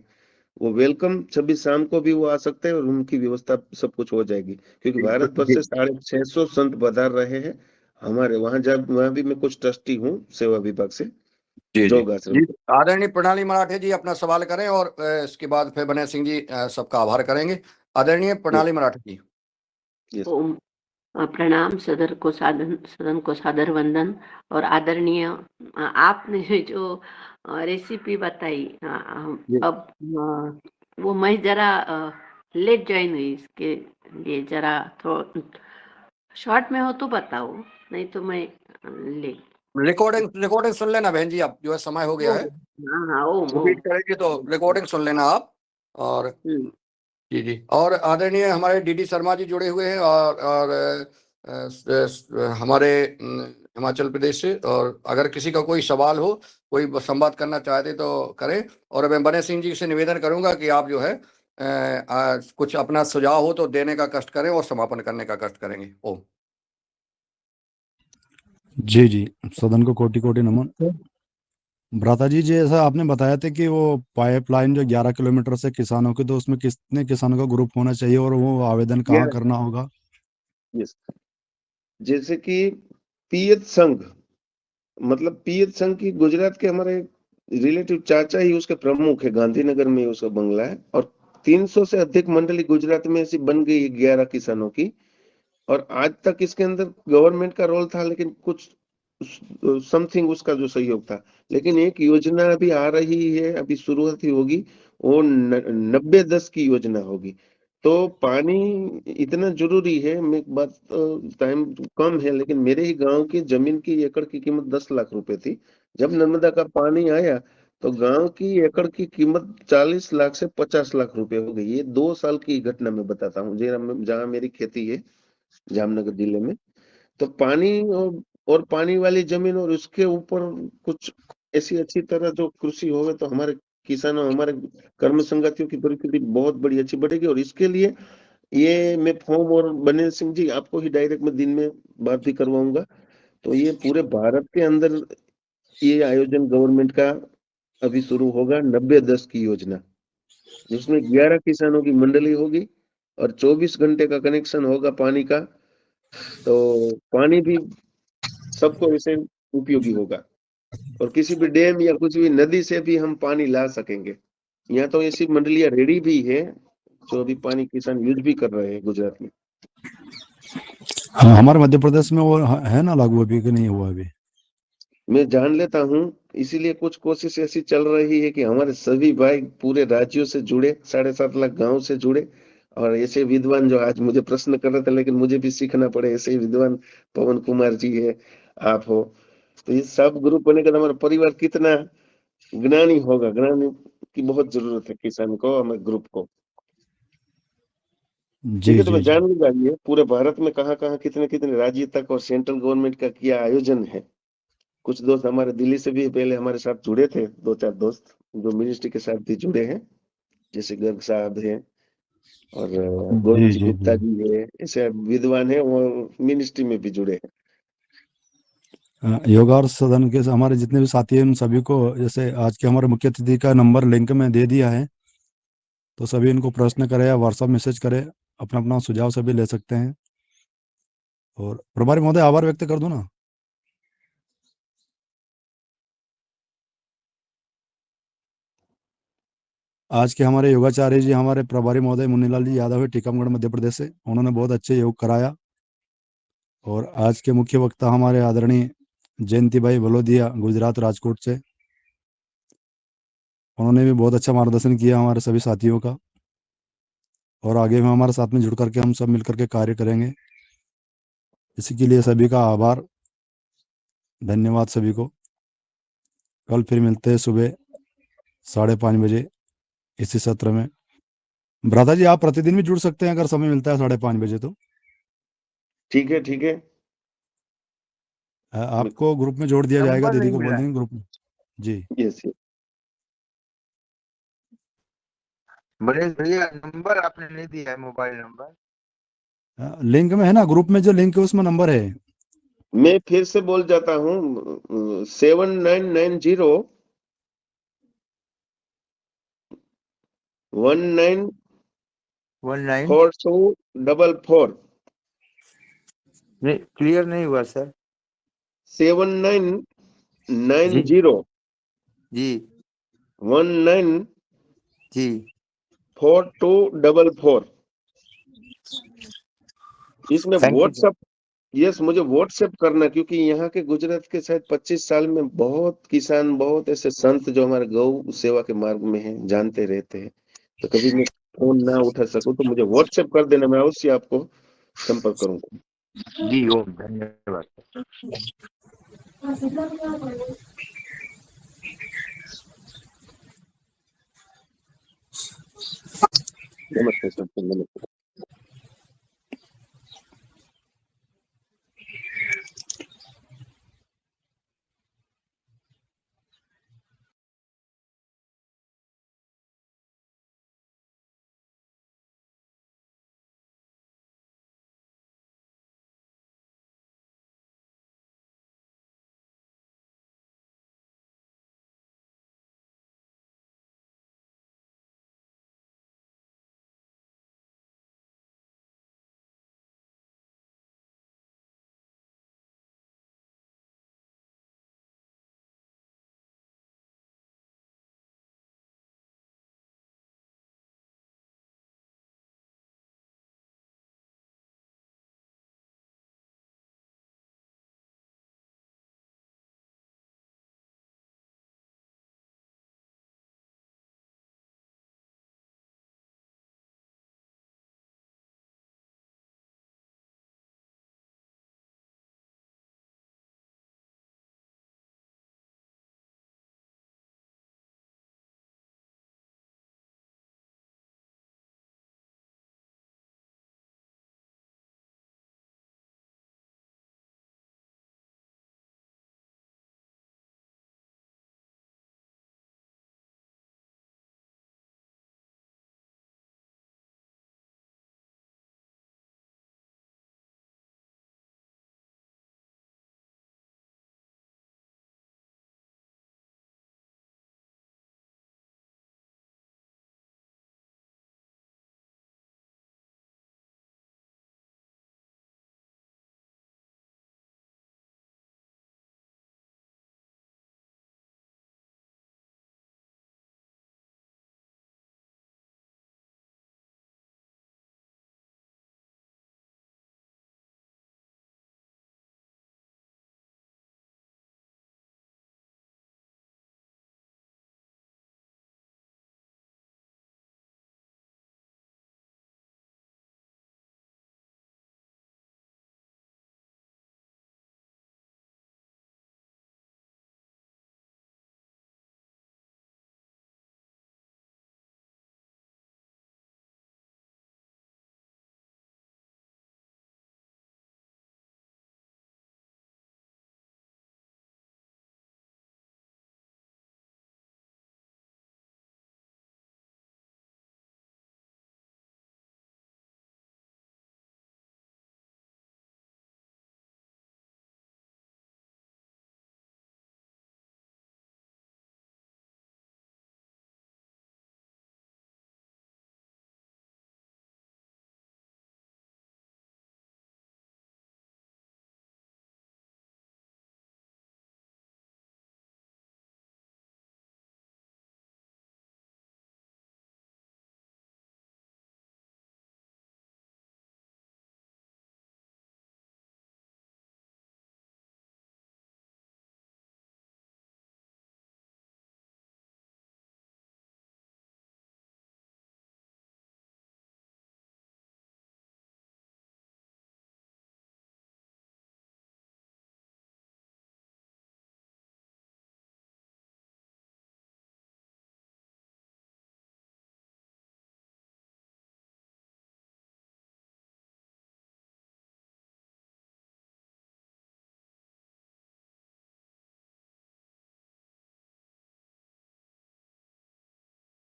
वो वेलकम। 26 शाम को भी वो आ सकते हैं, और उनकी व्यवस्था सब कुछ हो जाएगी, क्योंकि भारत भर से 650 संत पधार रहे हैं हमारे वहां। जब वहां भी मैं कुछ ट्रस्टी हूँ सेवा विभाग से, जी जोग आश्रम। जी आदरणीय प्रणाली मराठे जी अपना सवाल करें और इसके बाद फिर बने सिंह जी सबका आभार करेंगे। आदरणीय प्रणाली मराठे जी। यस। ओम, प्रणाम। सदन को सादर वंदन। और आदरणीय, आपने जो रेसिपी बताई, अब वो मैं जरा लेट ज्वाइन हुई, इसके लिए जरा थोड़ा शॉर्ट में हो तो बताओ, नहीं तो मैं लेट। रिकॉर्डिंग सुन लेना बहन जी, आप जो है समय हो गया है। हाँ हाँ, ओम रिपीट करेंगे तो रिकॉर्डिंग सुन लेना आप। और जी जी। और आदरणीय हमारे डीडी शर्मा जी जुड़े हुए हैं और हमारे हिमाचल प्रदेश से। और अगर किसी का कोई सवाल हो, कोई संवाद करना चाहते तो करें। और मैं बने सिंह जी से निवेदन करूंगा कि आप जो है कुछ अपना सुझाव हो तो देने का कष्ट करें और समापन करने का कष्ट करेंगे। ओम। जी जी। सदन को कोटि कोटि नमन। भ्राता जी जैसा आपने बताया था कि वो पाइपलाइन जो 11 किलोमीटर से किसानों की, तो उसमें कितने किसानों का ग्रुप होना चाहिए और वो आवेदन कहाँ 11। करना होगा? यस, जैसे कि पीएच संघ, मतलब पीएच संघ की गुजरात के हमारे रिलेटिव चाचा ही उसके प्रमुख है, गांधीनगर में उसका बंगला है, और 300 से अधिक मंडली गुजरात में ऐसी बन गई है 11 किसानों की। और आज तक इसके अंदर गवर्नमेंट का रोल था, लेकिन कुछ समथिंग उसका जो सहयोग था। लेकिन एक योजना अभी आ रही है, अभी शुरुआत ही होगी, वो 90-10 की योजना होगी। तो पानी इतना जरूरी है। मैं एक बात, टाइम कम है, लेकिन मेरे ही गांव की जमीन की एकड़ की कीमत 10 लाख रुपए थी। जब नर्मदा का पानी आया तो गांव की एकड़ की कीमत 40 लाख से 50 लाख रुपए हो गई। ये 2 साल की घटना मैं बताता हूँ, जहाँ मेरी खेती है, जामनगर जिले में। तो पानी और पानी वाली जमीन, और उसके ऊपर कुछ ऐसी अच्छी तरह जो कृषि होवे, तो हमारे किसानों, हमारे कर्म संगातियों की परिस्थिति बहुत बड़ी अच्छी बढ़ेगी। और इसके लिए ये मैं फॉर्म, और बने सिंह जी आपको ही डायरेक्ट में दिन में बात भी करवाऊंगा। तो ये पूरे भारत के अंदर ये आयोजन गवर्नमेंट का अभी शुरू होगा, 90-10 की योजना, जिसमें 11 किसानों की मंडली होगी और 24 घंटे का कनेक्शन होगा पानी का। तो पानी भी सबको ऐसे उपयोगी होगा, और किसी भी डैम या कुछ भी नदी से भी हम पानी ला सकेंगे। यहाँ तो ऐसी मंडलियां रेडी भी है जो अभी पानी किसान यूज भी कर रहे हैं गुजरात में। हाँ, हमारे मध्य प्रदेश में वो है ना लागू अभी कि नहीं हुआ अभी? मैं जान लेता हूँ, इसीलिए कुछ कोशिश ऐसी चल रही है कि हमारे सभी भाई पूरे राज्यों से जुड़े, 7.5 लाख गांव से जुड़े, और ऐसे विद्वान जो आज मुझे प्रश्न कर रहे थे, लेकिन मुझे भी सीखना पड़े, ऐसे ही विद्वान पवन कुमार जी है, आप हो, तो ये सब ग्रुप बनेगा तो हमारा परिवार कितना ज्ञानी होगा। ज्ञानी की बहुत जरूरत है किसान को, हमारे ग्रुप को। ठीक जी है, तो जी मैं जी। जान लूंगा ये पूरे भारत में कहाँ कहाँ कितने कितने राज्य तक और सेंट्रल गवर्नमेंट का क्या आयोजन है। कुछ दोस्त हमारे दिल्ली से भी पहले हमारे साथ जुड़े थे, 2-4 दोस्त जो मिनिस्ट्री के साथ भी जुड़े हैं, जैसे गर्ग साहब हैं, और गोविंद जी जी जी गुप्ता जी। जी है, ऐसे विद्वान है, वो मिनिस्ट्री में भी जुड़े हैं। योगा और सदन के हमारे जितने भी साथी हैं उन सभी को, जैसे आज के हमारे मुख्य अतिथि का नंबर लिंक में दे दिया है, तो सभी इनको प्रश्न करें या व्हाट्सएप मैसेज करें, अपना अपना सुझाव सभी ले सकते हैं। और प्रभारी महोदय आभार व्यक्त कर दूं ना? आज के हमारे योगाचार्य जी हमारे प्रभारी महोदय मुन्नीलाल जी यादव है, टीकमगढ़ मध्य प्रदेश से। उन्होंने बहुत अच्छे योग कराया। और आज के मुख्य वक्ता हमारे आदरणीय जयंती भाई भलोदिया, गुजरात राजकोट से। उन्होंने भी बहुत अच्छा मार्गदर्शन किया हमारे सभी साथियों का, और आगे भी हमारे साथ में जुड़ करके हम सब मिलकर के कार्य करेंगे। इसी के लिए सभी का आभार, धन्यवाद सभी को। कल फिर मिलते हैं सुबह 5:30 बजे इसी सत्र में। भ्राता जी आप प्रतिदिन भी जुड़ सकते हैं अगर समय मिलता है 5:30 बजे तो। ठीक है, ठीक है। आपको ग्रुप में जोड़ दिया जाएगा, नंबर दीदी नहीं को बोल मिला है। देंगे ग्रुप में। जी। Yes, yes. बड़े भैया नंबर आपने नहीं दिया है, मोबाइल नंबर। लिंक में है ना, ग्रुप में जो लिंक है उसमें नंबर है। मैं फिर से बोल जाता हूँ, 7990 19 19 4244 नहीं, क्लियर नहीं हुआ सर। 7990 जी जी 19 जी। 4244। इसमें thank you sir. WhatsApp, yes, मुझे व्हाट्सएप करना, क्योंकि यहाँ के गुजरात के शायद 25 साल में बहुत किसान, बहुत ऐसे संत जो हमारे गौ सेवा के मार्ग में हैं, जानते रहते हैं। तो कभी मैं फोन ना उठा सकूं तो मुझे व्हाट्सएप कर देना, मैं अवश्य आपको संपर्क करूंगा। जी ओम धन्यवाद। नमस्ते सर, नमस्ते।